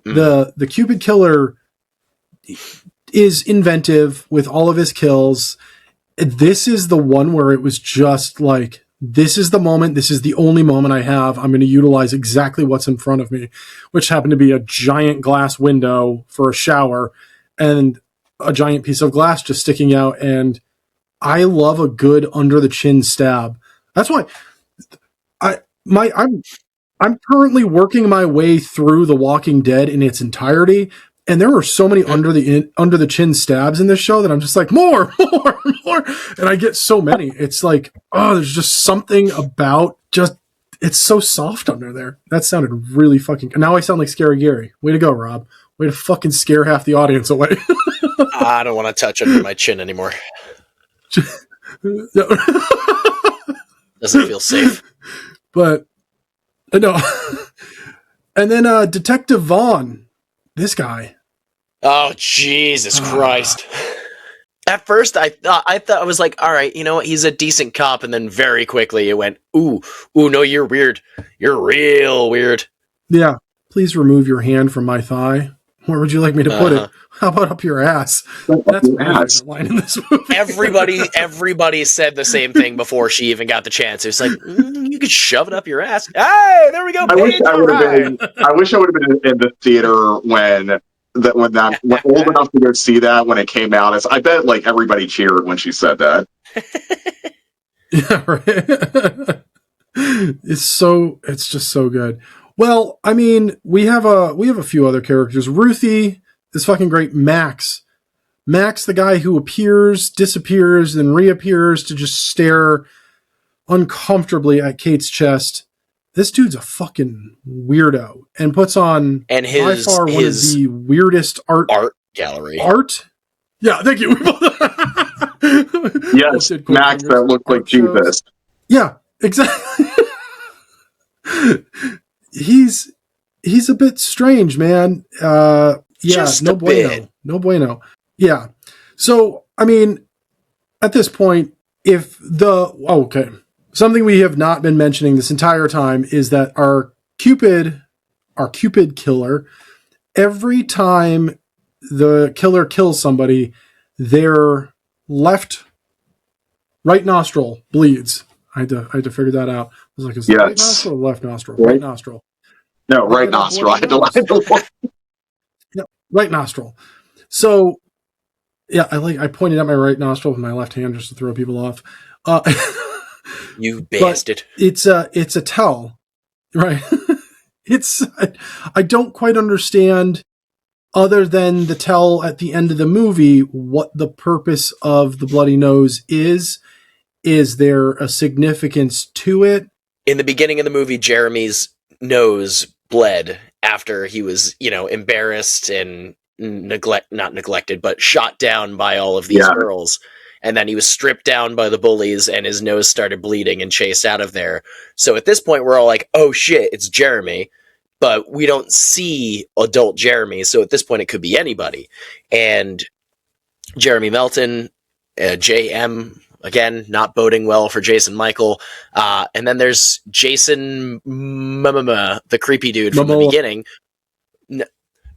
the Cupid killer is inventive with all of his kills. This is the one where it was just like, this is the moment. This is the only moment I have. I'm going to utilize exactly what's in front of me, which happened to be a giant glass window for a shower and a giant piece of glass just sticking out. And I love a good under the chin stab. That's why I'm currently working my way through The Walking Dead in its entirety. And there are so many under the chin stabs in this show that I'm just like, more. And I get so many. It's like, oh, there's just something about it's so soft under there. That sounded really fucking, now I sound like Scary Gary. Way to go, Rob. Way to fucking scare half the audience away. I don't want to touch under my chin anymore. Doesn't feel safe. But, no. And then Detective Vaughn. This guy. Oh, Jesus Christ. At first, I thought I was like, all right, you know what? He's a decent cop. And then very quickly it went, ooh, no, you're weird. You're real weird. Yeah. Please remove your hand from my thigh. Where would you like me to put it? How about up your ass? That's my favorite line in this movie. Everybody said the same thing before she even got the chance. It was like, you could shove it up your ass. Hey, there we go. I wish I would have been in the theater when old enough to go see that when it came out. I bet like everybody cheered when she said that. Yeah, right. It's just so good. Well, I mean, we have a few other characters. Ruthie is fucking great. Max, the guy who appears, disappears, then reappears to just stare uncomfortably at Kate's chest. This dude's a fucking weirdo and puts on by far one of the weirdest art gallery. Art? Yeah, thank you. Yes, Did cool Max fingers. that looked like Art shows. Jesus. Yeah, exactly. he's a bit strange, man. Yeah, Just no a bueno. bit. No bueno. Yeah. So, I mean, at this point, okay. Something we have not been mentioning this entire time is that our Cupid killer, every time the killer kills somebody, their right nostril bleeds. I had to figure that out. I was like, is it right Yes. nostril or left nostril? Right. Right nostril. No, right Look at nostril. I bloody had to nose. lie to Yeah, right nostril. So, yeah, I pointed at my right nostril with my left hand just to throw people off. You But bastard. it's a tell, right? I don't quite understand, other than the tell at the end of the movie, what the purpose of the bloody nose is. Is there a significance to it? In the beginning of the movie, Jeremy's nose bled after he was, embarrassed and not neglected, but shot down by all of these girls. And then he was stripped down by the bullies and his nose started bleeding and chased out of there. So at this point, we're all like, oh shit, it's Jeremy. But we don't see adult Jeremy. So at this point, it could be anybody. And Jeremy Melton, JM, again, not boding well for Jason Michael. And then there's Jason the creepy dude from the beginning.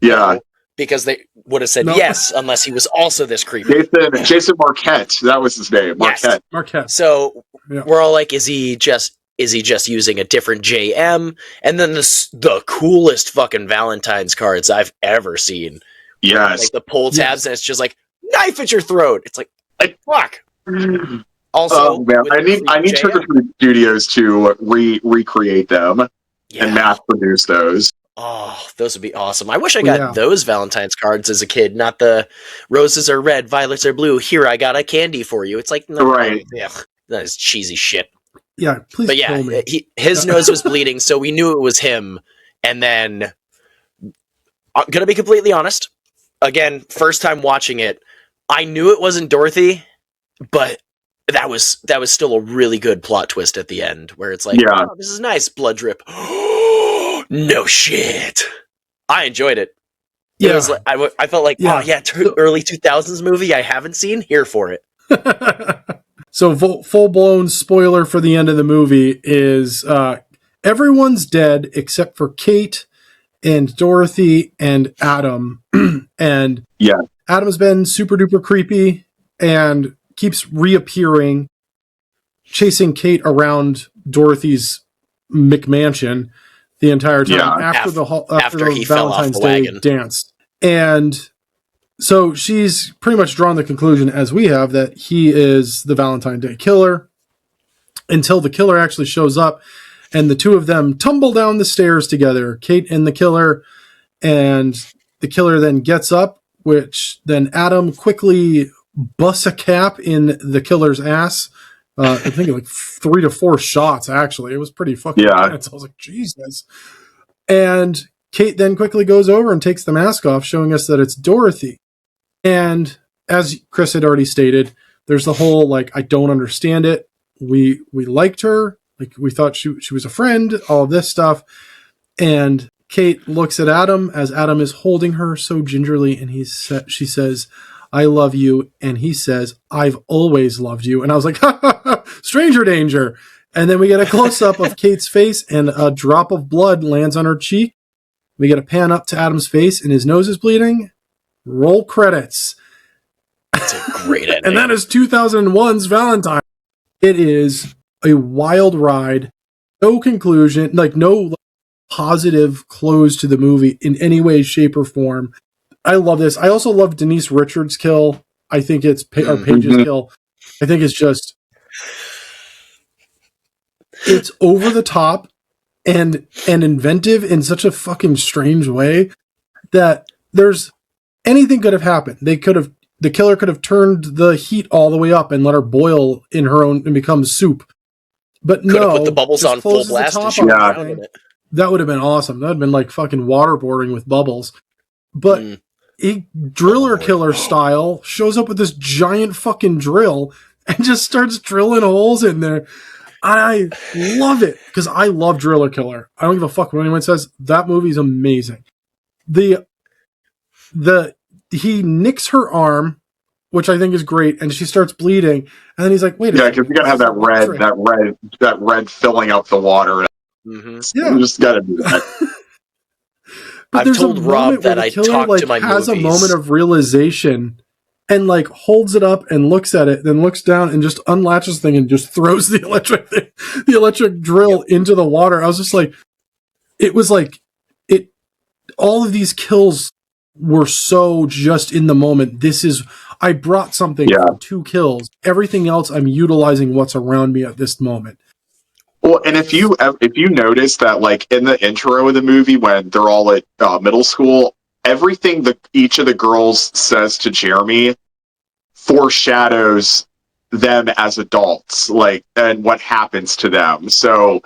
Yeah. Because they would have said yes, unless he was also this creepy. Jason Marquette. That was his name. Marquette. Yes. Marquette. So we're all like, is he just using a different JM? And then the coolest fucking Valentine's cards I've ever seen. Yes. Like the pull tabs, and it's just like, knife at your throat. It's like fuck. Also, man, I need Trick or Treat Studios to recreate them and mass produce those. Oh, those would be awesome. I wish I got those Valentine's cards as a kid, not the roses are red, violets are blue. Here, I got a candy for you. It's like, no, right. That is cheesy shit. Yeah, please. But yeah, his nose was bleeding, so we knew it was him. And then, I'm gonna be completely honest. Again, first time watching it, I knew it wasn't Dorothy, but that was still a really good plot twist at the end, where it's like, oh, this is nice, blood drip. No shit. I enjoyed it. Yeah. It was like, I felt like, early 2000s movie I haven't seen, here for it. So full-blown spoiler for the end of the movie is everyone's dead except for Kate and Dorothy and Adam. And Adam's been super duper creepy and keeps reappearing, chasing Kate around Dorothy's McMansion the entire time after the Valentine's Day dance. And so she's pretty much drawn the conclusion, as we have, that he is the Valentine's Day killer, until the killer actually shows up and the two of them tumble down the stairs together, Kate and the killer, and the killer then gets up, which then Adam quickly busts a cap in the killer's ass. I think like 3 to 4 shots, actually. It was pretty fucking intense. I was like, Jesus. And Kate then quickly goes over and takes the mask off, showing us that it's Dorothy. And as Chris had already stated, there's the whole, like, I don't understand it. We liked her. Like, we thought she was a friend, all of this stuff. And Kate looks at Adam as Adam is holding her so gingerly, and she says, I love you. And he says, I've always loved you. And I was like, ha, ha, ha, stranger danger. And then we get a close-up of Kate's face, and a drop of blood lands on her cheek. We get a pan up to Adam's face, and his nose is bleeding. Roll credits. It's a great ending. And that is 2001's Valentine. It is a wild ride. No conclusion, like no positive close to the movie in any way, shape, or form. I love this. I also love Denise Richards' kill. I think it's Paige's kill. I think it's just, it's over the top and inventive in such a fucking strange way that anything could have happened. The killer could have turned the heat all the way up and let her boil in her own and become soup. But could have put the bubbles on full blast and shoot around in it. That would have been awesome. That would have been like fucking waterboarding with bubbles. But a driller killer style shows up with this giant fucking drill and just starts drilling holes in there. I love it because I love Driller Killer. I don't give a fuck what anyone says. That movie's amazing. He nicks her arm, which I think is great, and she starts bleeding. And then he's like, "Wait a second, because you gotta have that red filling up the water. Mm-hmm. You just gotta do that. But I've told Rob that I talk to my has movies. a moment of realization and like holds it up and looks at it, then looks down and just unlatches the thing and just throws the electric drill into the water. I was just like, it was like it. All of these kills were so just in the moment. I brought something for 2 kills. Everything else, I'm utilizing what's around me at this moment. Well, and if you notice that, like in the intro of the movie when they're all at middle school, everything that each of the girls says to Jeremy foreshadows them as adults, like, and what happens to them. So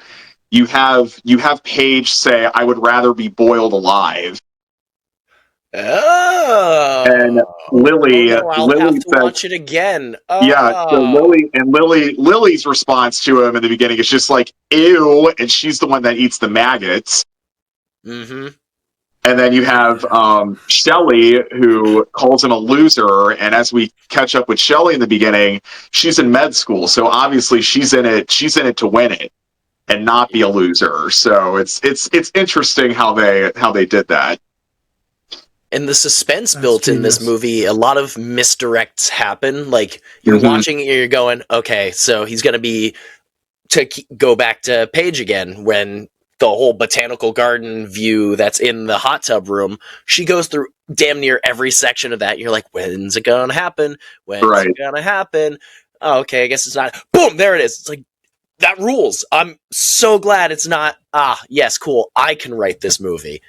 you have Paige say, "I would rather be boiled alive," Oh, and Lily I'll have to says, watch it again. Yeah, so Lily's response to him in the beginning is just like, "Ew," and she's the one that eats the maggots. Mm-hmm. And then you have Shelley, who calls him a loser. And as we catch up with Shelley in the beginning, she's in med school, so obviously she's in it to win it and not be a loser. So it's interesting how they did that. And the suspense That's built in this genius. movie, a lot of misdirects happen. Like, you're watching it, you're going, okay, so he's going to be go back to Paige again when the whole botanical garden view that's in the hot tub room, she goes through damn near every section of that. You're like, when's it going to happen? When's it going to happen? Oh, okay, I guess it's not. Boom, there it is. It's like, that rules. I'm so glad it's not, yes, cool, I can write this movie.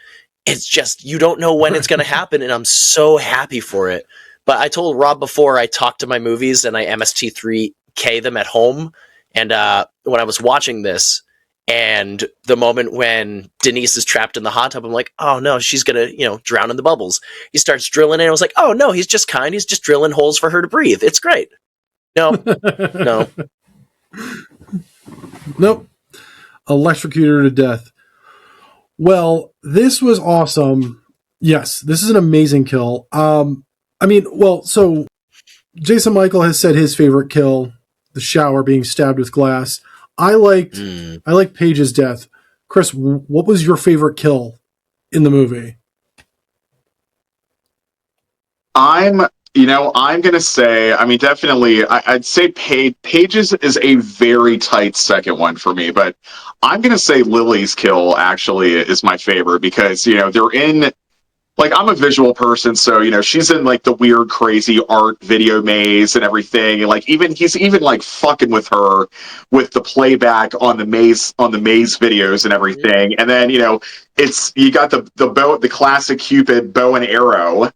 It's just, you don't know when it's going to happen, and I'm so happy for it. But I told Rob before, I talked to my movies, and I MST3K them at home, and when I was watching this, and the moment when Denise is trapped in the hot tub, I'm like, oh no, she's going to, drown in the bubbles. He starts drilling, and I was like, oh no, he's just kind. He's just drilling holes for her to breathe. It's great. No. Nope. Electrocuted her to death. Well, this was awesome. Yes, this is an amazing kill. So Jason Michael has said his favorite kill, the shower being stabbed with glass. I liked Paige's death. Chris, what was your favorite kill in the movie? I'm going to say, definitely, I'd say Paige's is a very tight second one for me, but I'm going to say Lily's kill actually is my favorite because, they're in, like, I'm a visual person, so, she's in, like, the weird, crazy art video maze and everything, and, like, he's like, fucking with her with the playback on the maze videos and everything, and then, you got the classic Cupid bow and arrow,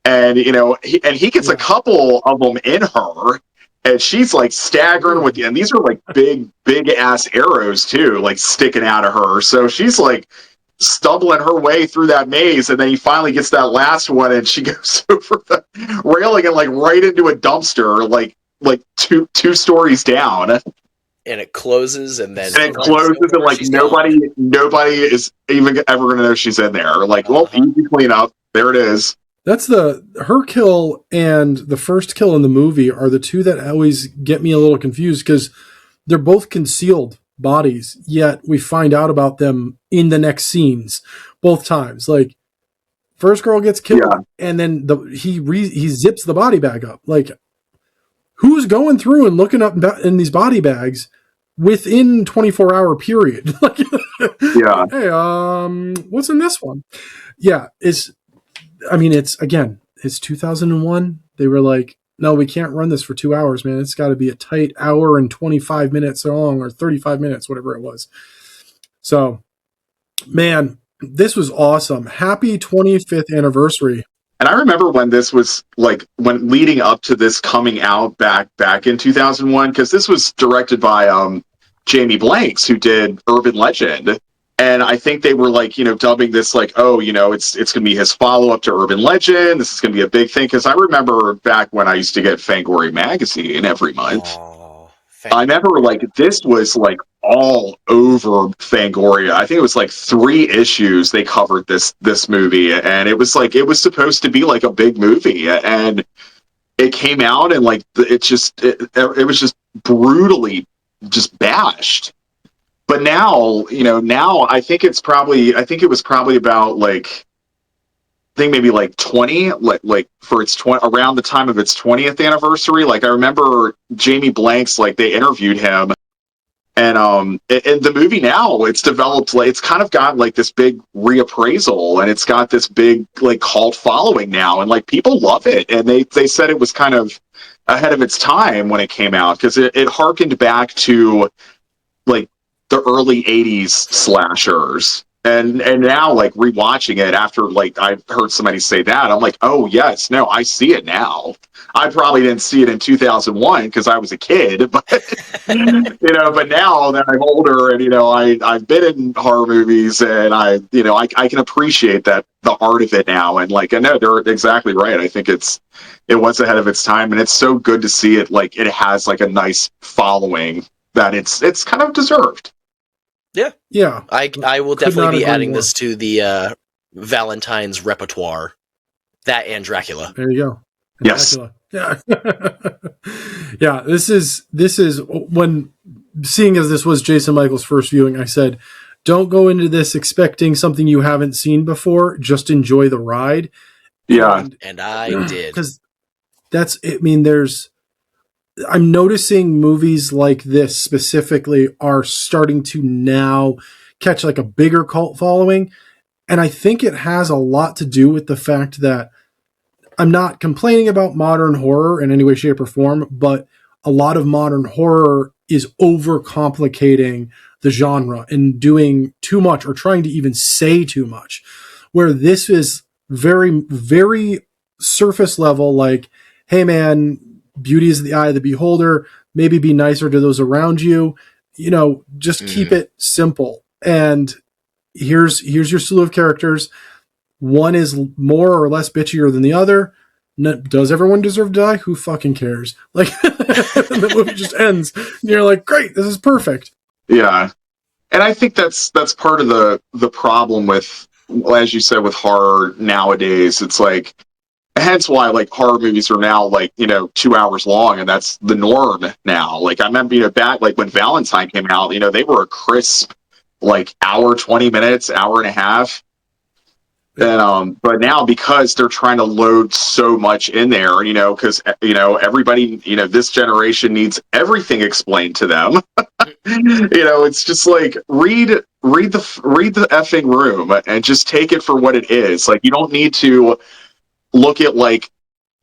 and he gets a couple of them in her, and she's like staggering with you. And these are like big ass arrows too, like sticking out of her. So she's like stumbling her way through that maze, and then he finally gets that last one, and she goes over the railing and like right into a dumpster, like two stories down. And it closes, and like nobody is even ever going to know she's in there. Like, well, easy cleanup. There it is. That's her kill and the first kill in the movie are the two that always get me a little confused because they're both concealed bodies, yet we find out about them in the next scenes both times. Like, first girl gets killed, and then he zips the body bag up. Like, who's going through and looking up in these body bags within 24-hour period? Like, hey, what's in this one? Yeah, it's 2001. They were like, no, we can't run this for 2 hours, man. It's got to be a tight hour and 25 minutes long, or 35 minutes, whatever it was. So, man, this was awesome. Happy 25th anniversary. And I remember when this was like, when leading up to this coming out back in 2001, because this was directed by Jamie Blanks, who did Urban Legend. And I think they were like, dubbing this like, oh, it's going to be his follow up to Urban Legend. This is going to be a big thing. Because I remember back when I used to get Fangoria magazine every month. Oh, I remember like this was like all over Fangoria. I think it was like 3 issues they covered this movie, and it was like it was supposed to be like a big movie, and it came out and like it was just brutally just bashed. But now I think it was probably about like I think maybe like 20, like for its 20 around the time of its 20th anniversary. Like I remember Jamie Blanks, like they interviewed him, and in the movie now it's developed like it's kind of got like this big reappraisal, and it's got this big like cult following now, and like people love it, and they said it was kind of ahead of its time when it came out because it harkened back to like the early 80s slashers. And now like rewatching it after like I've heard somebody say that, I'm like, oh yes, no, I see it now. I probably didn't see it in 2001 because I was a kid, but but now that I'm older and I've been in horror movies, and I can appreciate that the art of it now. And like I know they're exactly right. I think it was ahead of its time, and it's so good to see it like it has like a nice following that it's kind of deserved. Yeah. I will Could not definitely be agree adding more. this to the Valentine's repertoire. That and Dracula. There you go. Yes. Dracula. Yeah. Yeah. This is when seeing as this was Jason Michael's first viewing, I said, don't go into this expecting something you haven't seen before. Just enjoy the ride. Yeah. And I did. Because I'm noticing movies like this specifically are starting to now catch like a bigger cult following. And I think it has a lot to do with the fact that I'm not complaining about modern horror in any way, shape, or form, but a lot of modern horror is overcomplicating the genre and doing too much or trying to even say too much. Where this is very, very surface level, like, hey man, beauty is the eye of the beholder. Maybe be nicer to those around you. Just keep it simple. And here's your slew of characters. One is more or less bitchier than the other. Does everyone deserve to die? Who fucking cares? Like, the movie just ends. And you're like, great, this is perfect. Yeah. And I think that's part of the problem with, as you said, with horror nowadays. It's like, hence why like horror movies are now like 2 hours long, and that's the norm now. Like I remember back like when Valentine came out, they were a crisp like hour 20 minutes, hour and a half. And but now because they're trying to load so much in there, because everybody, this generation needs everything explained to them. It's just like read the effing room and just take it for what it is. Like you don't need to look at like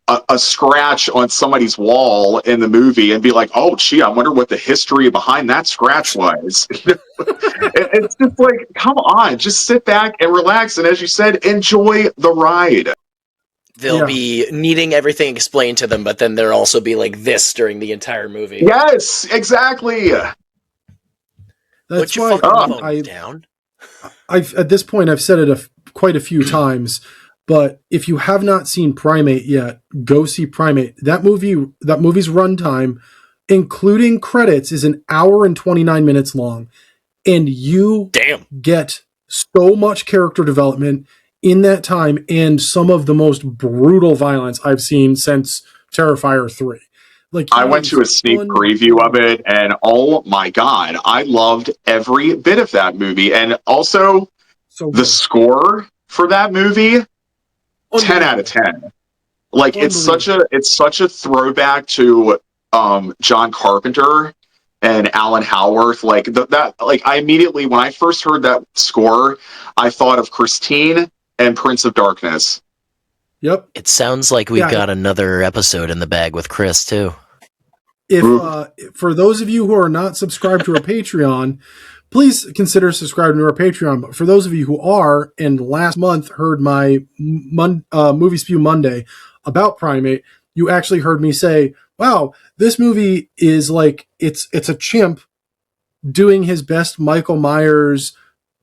a scratch on somebody's wall in the movie and be like, oh gee, I wonder what the history behind that scratch was. It's just like, come on, just sit back and relax, and as you said, enjoy the ride. They'll be needing everything explained to them, but then there'll also be like this during the entire movie. Yes, exactly. That's Put your why fucking phone down. At this point I've said it quite a few times. But if you have not seen Primate yet, go see Primate. That movie's runtime, including credits, is an hour and 29 minutes long. And you get so much character development in that time and some of the most brutal violence I've seen since Terrifier 3. Like I went to a sneak preview of it, and oh my god, I loved every bit of that movie. And also the score for that movie, 10 out of 10. Like it's such a throwback to John Carpenter and Alan Howarth. Like that like I immediately, when I first heard that score, I thought of Christine and Prince of Darkness. Yep. It sounds like we've got another episode in the bag with Chris too. If for those of you who are not subscribed to our Patreon, please consider subscribing to our Patreon. But for those of you who are, and last month heard my Movie Spew Monday about Primate, you actually heard me say, wow, this movie is like, it's a chimp doing his best Michael Myers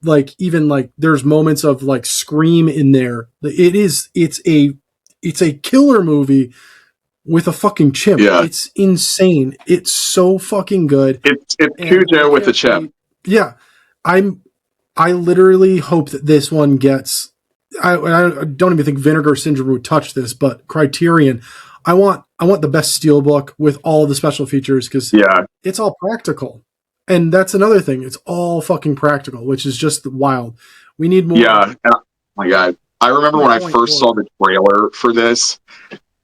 like even like there's moments of like scream in there. It's a killer movie with a fucking chimp. Yeah. It's insane. It's so fucking good. It's And Cujo I with a can't chip. wait- Yeah. I literally hope that this one gets. I don't even think Vinegar Syndrome would touch this, but Criterion. I want the best steelbook with all the special features because Yeah. it's all practical, and that's another thing. It's all fucking practical, which is just wild. We need more. Yeah. Oh my God. I remember when I first saw the trailer for this,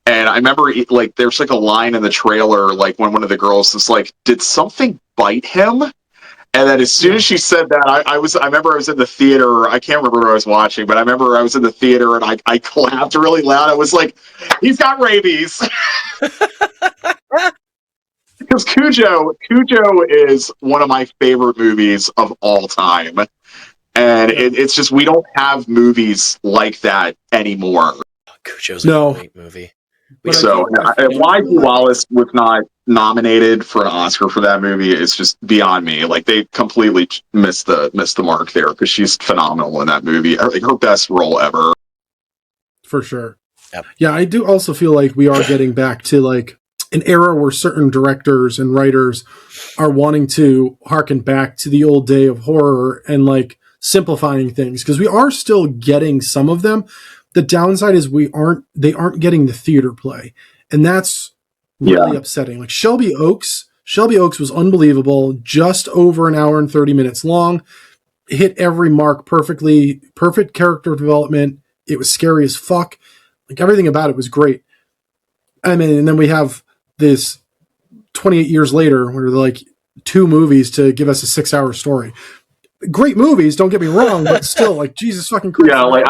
and I remember like there's like a line in the trailer, like when one of the girls is like, "Did something bite him?" And then as soon as she said that, I remember I was in the theater. I can't remember what I was watching, but I remember I was in the theater and I clapped really loud. I was like, "He's got rabies." Because Cujo is one of my favorite movies of all time. And it's just, we don't have movies like that anymore. Cujo's a great movie. So, why Wallace was not nominated for an Oscar for that movie is just beyond me. Like, they completely missed the mark there because she's phenomenal in that movie. Like, her best role ever. For sure. Yep. Yeah, I do also feel like we are getting back to like an era where certain directors and writers are wanting to harken back to the old day of horror and like simplifying things because we are still getting some of them. The downside is they aren't getting the theater play, and that's really upsetting. Like Shelby Oaks was unbelievable, just over an hour and 30 minutes long, hit every mark perfectly, perfect character development. It was scary as fuck. Like everything about it was great. I mean, and then we have this 28 years later where they're like 2 movies to give us a 6-hour story. Great movies, don't get me wrong, but still, like Jesus fucking Christ. Yeah, like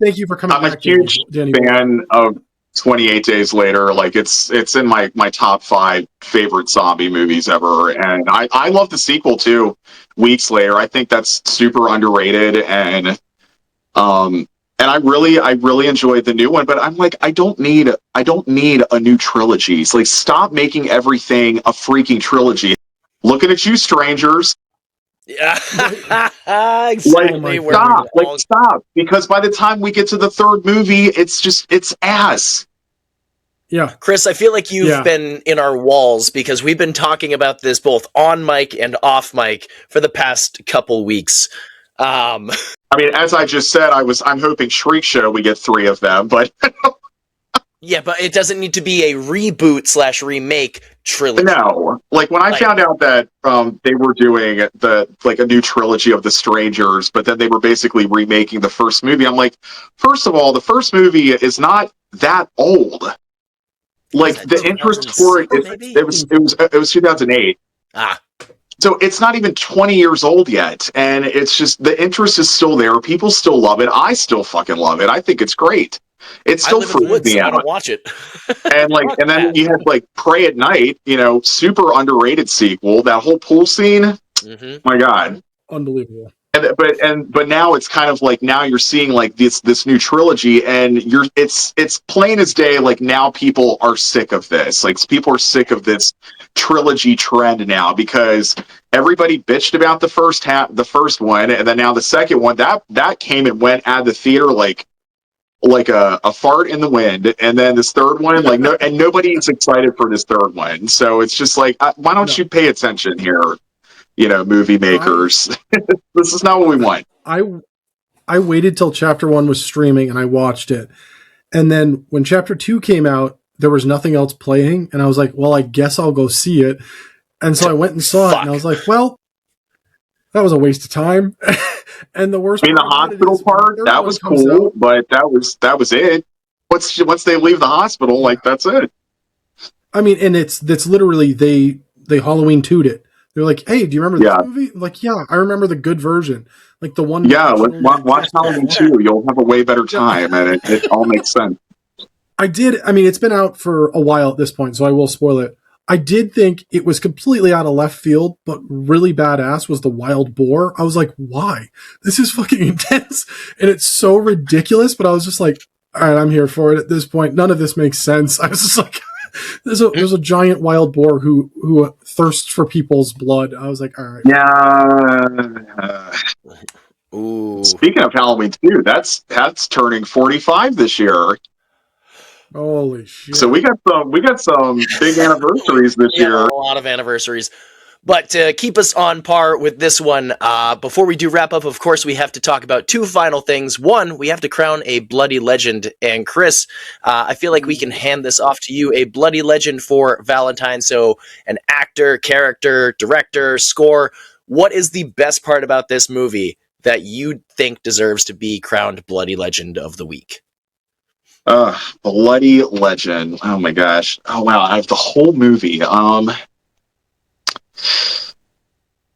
thank you for coming back. I'm a huge fan of 28 Days Later. Like it's in my top 5 favorite zombie movies ever. And I love the sequel too, Weeks Later. I think that's super underrated and I really enjoyed the new one, but I'm like, I don't need a new trilogy. It's like, stop making everything a freaking trilogy. Looking at you, strangers. Yeah, exactly. Stop. Because by the time we get to the 3rd movie, it's ass. Yeah. Chris, I feel like you've been in our walls because we've been talking about this both on mic and off mic for the past couple weeks. I mean, as I just said, I'm hoping Shriek Show we get 3 of them, but yeah, but it doesn't need to be a reboot/remake trilogy. No, like when I found out that they were doing a new trilogy of The Strangers, but then they were basically remaking the first movie. I'm like, first of all, the first movie is not that old. Like the interest for it was 2008. So it's not even 20 years old yet, and it's just the interest is still there. People still love it. I still fucking love it. I think it's great. It's still freaking me out. I want to watch it. and then you had like Pray at Night, super underrated sequel. That whole pool scene, my God, unbelievable. But now it's kind of like now you're seeing like this new trilogy, and it's plain as day. Like now people are sick of this. Like people are sick of this trilogy trend now because everybody bitched about the first one, and then now the second one that came and went out of the theater like a fart in the wind, and then this third one, and nobody's excited for this third one. So it's just like, why don't you pay attention here, movie makers? This is not what we want. I waited till Chapter 1 was streaming and I watched it, and then when Chapter 2 came out, there was nothing else playing, and I was like, well, I guess I'll go see it. And so I went and saw it, and I was like, well, that was a waste of time. And the worst, the hospital part, that was cool, but that was it. Once they leave the hospital, like that's it. I mean, and it's literally they Halloween 2'd it. They're like, hey, do you remember this movie? I'm like, yeah, I remember the good version, like the one. Yeah, watch Halloween 2. You'll have a way better time, and it all makes sense. I mean, it's been out for a while at this point, so I will spoil it. I did think it was completely out of left field, but really badass was the wild boar. I was like, why? This is fucking intense. And it's so ridiculous, but I was just like, all right, I'm here for it at this point. None of this makes sense. I was just like, there's a giant wild boar who thirsts for people's blood. I was like, all right. Yeah. Ooh. Speaking of Halloween too, that's turning 45 this year. Holy shit. So we got some big anniversaries this We have year. a lot of anniversaries. But to keep us on par with this one, before we do wrap up, of course, we have to talk about two final things. One, we have to crown a bloody legend. And Chris, I feel like we can hand this off to you, a bloody legend for Valentine. So an actor, character, director, score. What is the best part about this movie that you think deserves to be crowned bloody legend of the week? Bloody legend. Oh my gosh. Oh wow, I have the whole movie. I'm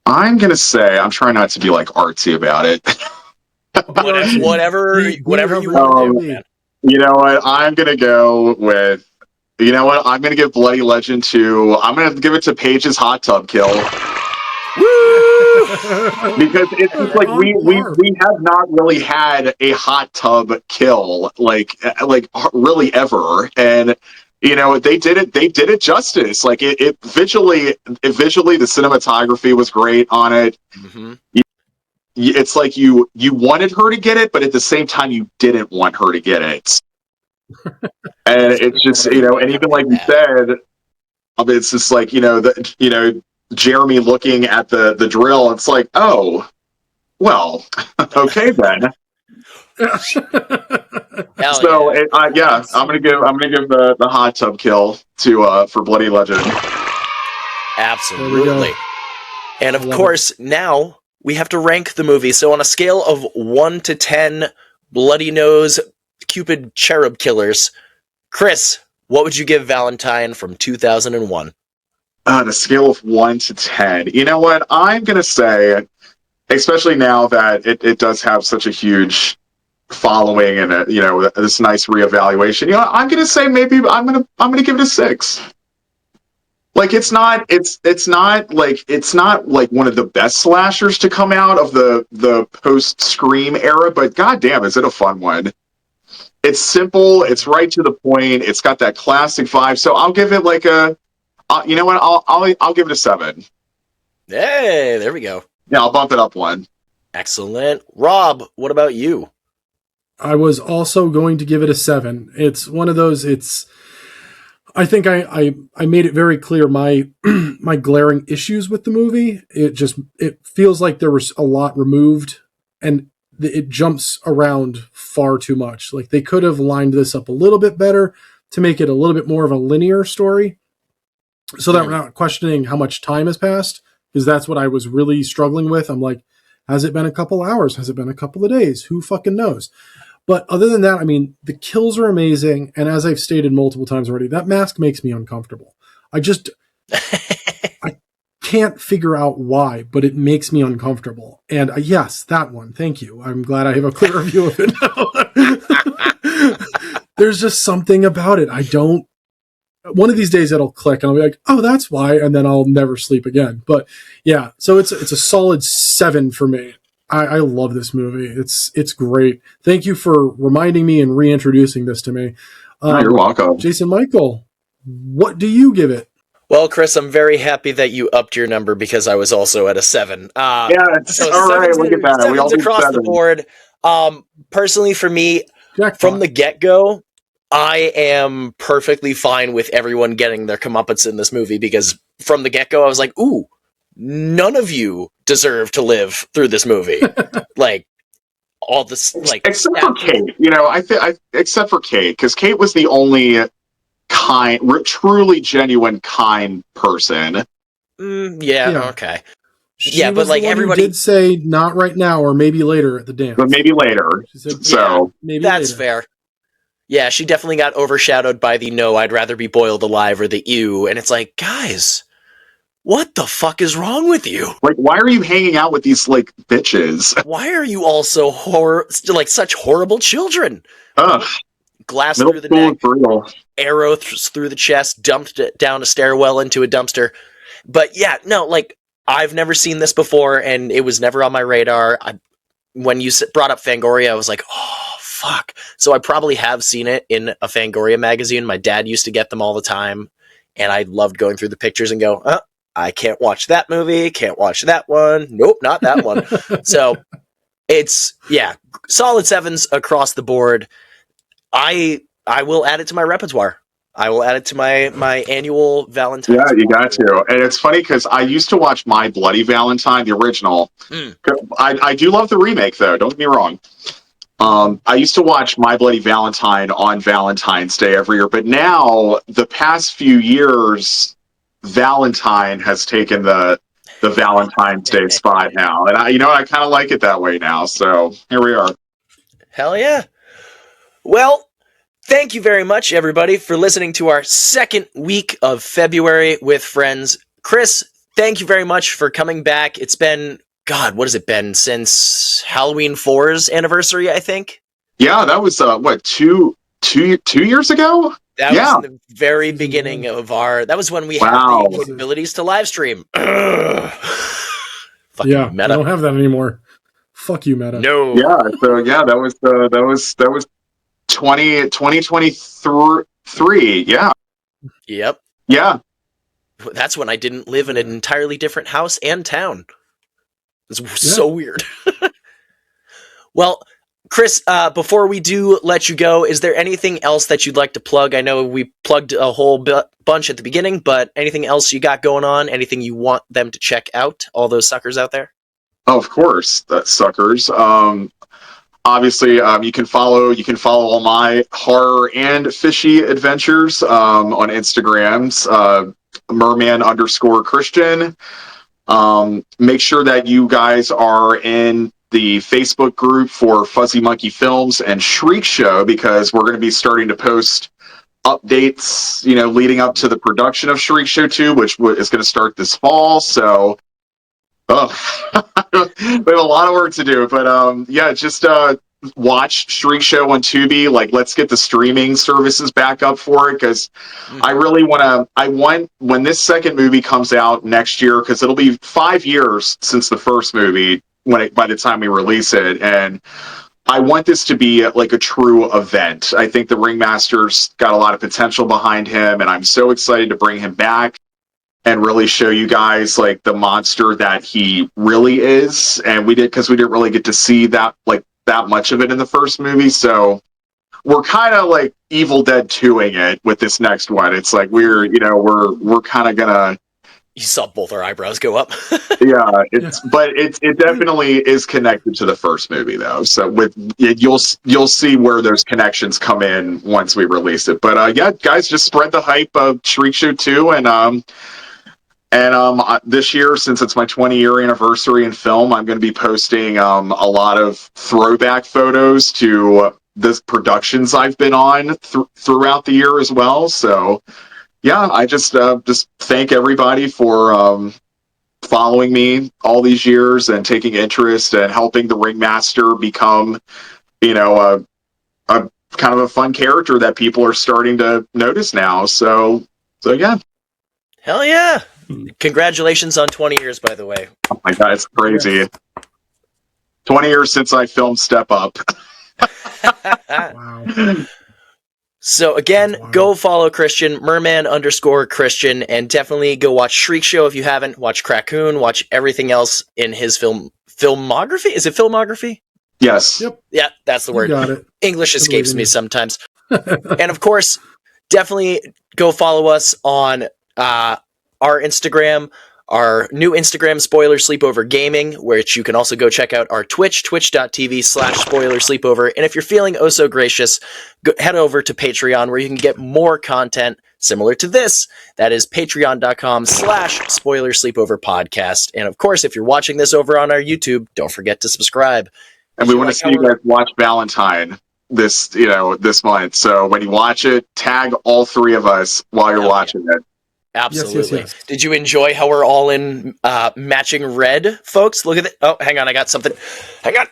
gonna say, I'm trying not to be like artsy about it. Whatever you want to do, man. You know what? I'm gonna go with. You know what? I'm gonna give Bloody Legend to. I'm gonna give it to Paige's hot tub kill. Because it's just like we have not really had a hot tub kill like really ever, and you know they did it justice. Like it visually the cinematography was great on it. Mm-hmm. It's like you wanted her to get it, but at the same time you didn't want her to get it. And it's just, you know, and even like you said, it's just like, Jeremy looking at the drill, it's like, oh, well, okay then. So yeah, I'm gonna give the hot tub kill to for Bloody Legend. Absolutely. And of course, now we have to rank the movie. So on a scale of 1 to 10 bloody nose Cupid cherub killers, Chris, what would you give Valentine from 2001? On a scale of 1 to 10, you know what? I'm gonna say, especially now that it does have such a huge following and this nice reevaluation. You know, I'm gonna say maybe I'm gonna give it a 6. Like it's not like one of the best slashers to come out of the post Scream era, but goddamn, is it a fun one? It's simple. It's right to the point. It's got that classic vibe. So I'll give it like a. You know what? I'll give it a 7. Hey, there we go. Yeah, I'll bump it up 1. Excellent. Rob, what about you? I was also going to give it a 7. It's one of those. I think I made it very clear my my glaring issues with the movie. It feels like there was a lot removed, and it jumps around far too much. Like they could have lined this up a little bit better to make it a little bit more of a linear story, so that we're not questioning how much time has passed, because that's what I was really struggling with. I'm like, has it been a couple hours? Has it been a couple of days? Who fucking knows? But other than that, I mean, the kills are amazing. And as I've stated multiple times already, that mask makes me uncomfortable. I can't figure out why, but it makes me uncomfortable. And yes, that one. Thank you. I'm glad I have a clearer view of it now. There's just something about it. One of these days it'll click and I'll be like, oh, that's why. And then I'll never sleep again. But yeah, so it's a solid 7 for me. I love this movie. It's great. Thank you for reminding me and reintroducing this to me. You're welcome. Jason Michael, what do you give it? Well, Chris, I'm very happy that you upped your number because I was also at a 7. Yeah, so all right. Look at that. We all across the board. Personally, for me, from the get-go, I am perfectly fine with everyone getting their comeuppance in this movie because from the get-go, I was like, ooh, none of you deserve to live through this movie. Like all this, like except for Kate. You know, except for Kate, because Kate was the only truly genuine kind person. Okay. She was but like everybody did say not right now or maybe later at the dance. But maybe later. Said, so maybe that's later. Fair. Yeah, she definitely got overshadowed by the no, I'd rather be boiled alive or the ew. And it's like, guys, what the fuck is wrong with you? Like, why are you hanging out with these, like, bitches? Why are you all so such horrible children? Ugh. Glass through the neck, arrow through the chest, dumped it down a stairwell into a dumpster. But yeah, no, like, I've never seen this before, and it was never on my radar. When you brought up Fangoria, I was like, oh, fuck. So I probably have seen it in a Fangoria magazine. My dad used to get them all the time, and I loved going through the pictures and go, I can't watch that movie, can't watch that one. Nope, not that one. So it's, solid 7s across the board. I will add it to my repertoire. I will add it to my annual Valentine. Yeah, you got to. And it's funny because I used to watch My Bloody Valentine, the original. I do love the remake, though. Don't get me wrong. I used to watch My Bloody Valentine on Valentine's Day every year, but now the past few years, Valentine has taken the Valentine's Day spot now, and I kind of like it that way now. So here we are. Hell yeah! Well, thank you very much, everybody, for listening to our second week of February with Friends. Chris, thank you very much for coming back. It's been, God, what has it been since Halloween 4's anniversary? I think. Yeah, that was two years ago. That was in the very beginning of our. That was when we had the capabilities to live stream. Meta. I don't have that anymore. Fuck you, Meta. No. Yeah. So that was 2023. Yeah. Yep. Yeah. That's when I didn't live in an entirely different house and town. It's so weird. Well, Chris, before we do let you go, is there anything else that you'd like to plug? I know we plugged a whole bunch at the beginning, but anything else you got going on? Anything you want them to check out? All those suckers out there? Oh, of course, that's suckers. Obviously, you can follow all my horror and fishy adventures on Instagrams, merman_Christian. Make sure that you guys are in the Facebook group for Fuzzy Monkey Films and Shriek Show, because we're going to be starting to post updates, leading up to the production of Shriek Show 2, which is going to start this fall. So, we have a lot of work to do, but just watch Shriek Show on Tubi. Like, let's get the streaming services back up for it, because I really want when this second movie comes out next year, because it'll be 5 years since the first movie by the time we release it, and I want this to be like a true event. I think the Ringmaster's got a lot of potential behind him, and I'm so excited to bring him back and really show you guys like the monster that he really is. And we didn't really get to see that much of it in the first movie, so we're kind of like Evil Dead 2ing it with this next one. It's like we're kind of gonna. You saw both our eyebrows go up. But it definitely is connected to the first movie, though. So you'll see where those connections come in once we release it. But guys, just spread the hype of Shriek Show 2, and this year, since it's my 20-year anniversary in film, I'm going to be posting a lot of throwback photos to the productions I've been on throughout the year as well. So. Yeah, I just thank everybody for following me all these years and taking interest and helping the Ringmaster become, a kind of a fun character that people are starting to notice now. So yeah. Hell yeah! Congratulations on 20 years, by the way. Oh my God, it's crazy. Yes. 20 years since I filmed Step Up. Wow. So again, go follow Christian, merman_Christian, and definitely go watch Shriek Show if you haven't. Watch Crackoon, watch everything else in his filmography. Is it filmography? Yes. Yep. Yeah, that's the word. You got it. English escapes me sometimes. And of course, definitely go follow us on our Instagram, our new Instagram, Spoiler Sleepover Gaming, which you can also go check out our Twitch, twitch.tv/Spoiler Sleepover. And if you're feeling oh so gracious, head over to Patreon, where you can get more content similar to this. That is patreon.com/Spoiler Sleepover Podcast. And of course, if you're watching this over on our YouTube, don't forget to subscribe. And we want to see you guys watch Valentine this month. So when you watch it, tag all three of us while you're watching it. Absolutely. Yes. Did you enjoy how we're all in matching red, folks? Look at it. Oh, hang on. I got something. Hang on.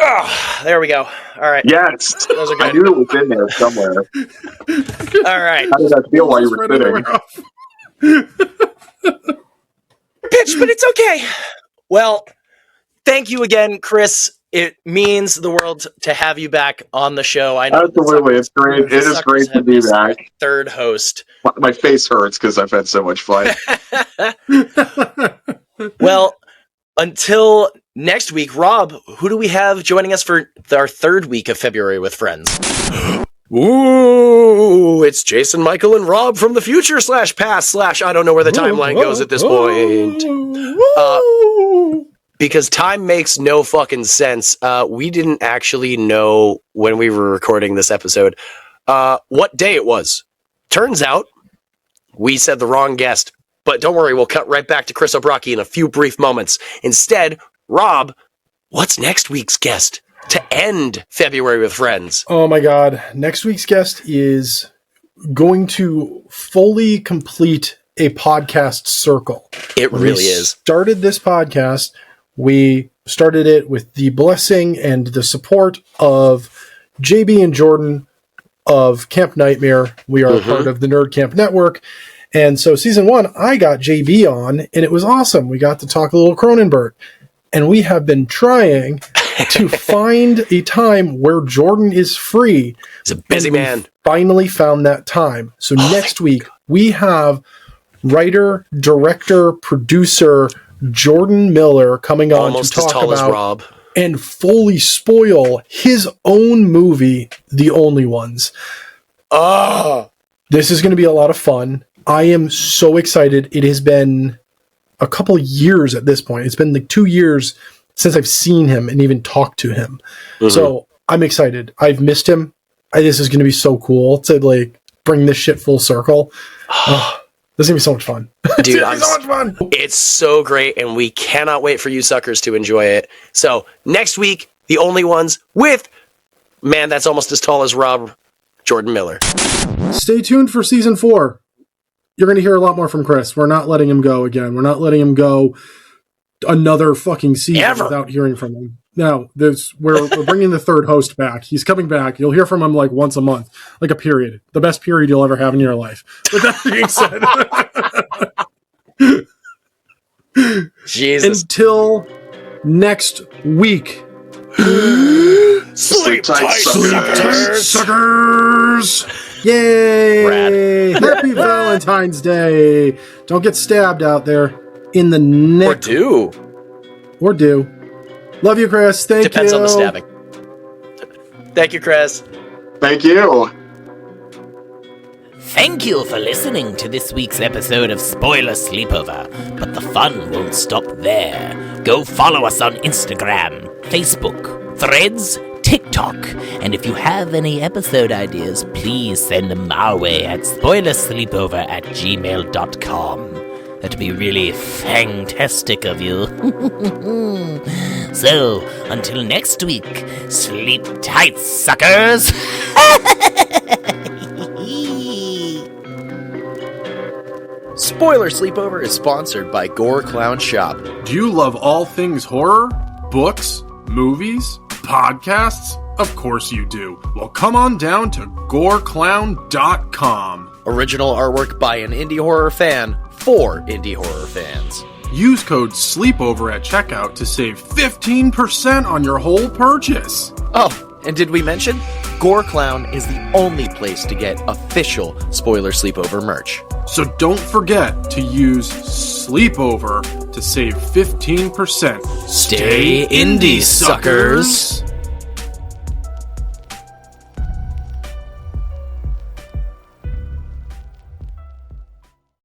Oh, there we go. All right. Yes. Those are good. I knew it was in there somewhere. All right. How did that feel while you were sitting? Pitch, but it's okay. Well, thank you again, Chris. it means the world to have you back on the show. I know Absolutely. It's great. It is great to be back. Third host. My face hurts because I've had so much fun. Well, until next week, Rob, who do we have joining us for our third week of February with Friends? Ooh, it's Jason, Michael, and Rob from the future / past / I don't know where the timeline goes at this point. Because time makes no fucking sense. We didn't actually know when we were recording this episode what day it was. Turns out we said the wrong guest. But don't worry, we'll cut right back to Chris O'Brockie in a few brief moments. Instead, Rob, what's next week's guest to end February with Friends? Oh my God. Next week's guest is going to fully complete a podcast circle. It really is. Started this podcast. We started it with the blessing and the support of JB and Jordan of Camp Nightmare. We are part of the Nerd Camp Network. And so season 1, I got JB on, and it was awesome. We got to talk a little Cronenberg. And we have been trying to find a time where Jordan is free. He's a busy man. Finally found that time. So next week, we have writer, director, producer Jordan Miller coming on almost to talk as tall about as Rob. And fully spoil his own movie, The Only Ones. This is going to be a lot of fun. I am so excited. It has been a couple of years at this point. It's been like 2 years since I've seen him and even talked to him. So I'm excited. I've missed him. This is going to be so cool to like bring this shit full circle. This is going to be so much fun. Dude, it's so much fun. It's so great, and we cannot wait for you suckers to enjoy it. So next week, The Only Ones with, man, that's almost as tall as Rob, Jordan Miller. Stay tuned for season 4. You're going to hear a lot more from Chris. We're not letting him go again. We're not letting him go another fucking season without hearing from him. No, we're bringing the third host back. He's coming back. You'll hear from him like once a month, like a period. The best period you'll ever have in your life. With that being said, Jesus. Until next week. Sleep tight, suckers! Yay! Rad. Happy Valentine's Day! Don't get stabbed out there in the neck. Or do. Love you, Chris. Thank you. Depends on the stabbing. Thank you, Chris. Thank you. Thank you for listening to this week's episode of Spoiler Sleepover, but the fun won't stop there. Go follow us on Instagram, Facebook, Threads, TikTok, and if you have any episode ideas, please send them our way at spoilersleepover@gmail.com. That'd be really fantastic of you. So, until next week, sleep tight, suckers! Spoiler Sleepover is sponsored by Gore Clown Shop. Do you love all things horror? Books? Movies? Podcasts? Of course you do. Well, come on down to goreclown.com. Original artwork by an indie horror fan for indie horror fans. Use code SLEEPOVER at checkout to save 15% on your whole purchase. Oh, and did we mention? Gore Clown is the only place to get official Spoiler Sleepover merch. So don't forget to use Sleepover to save 15%. Stay indie, suckers!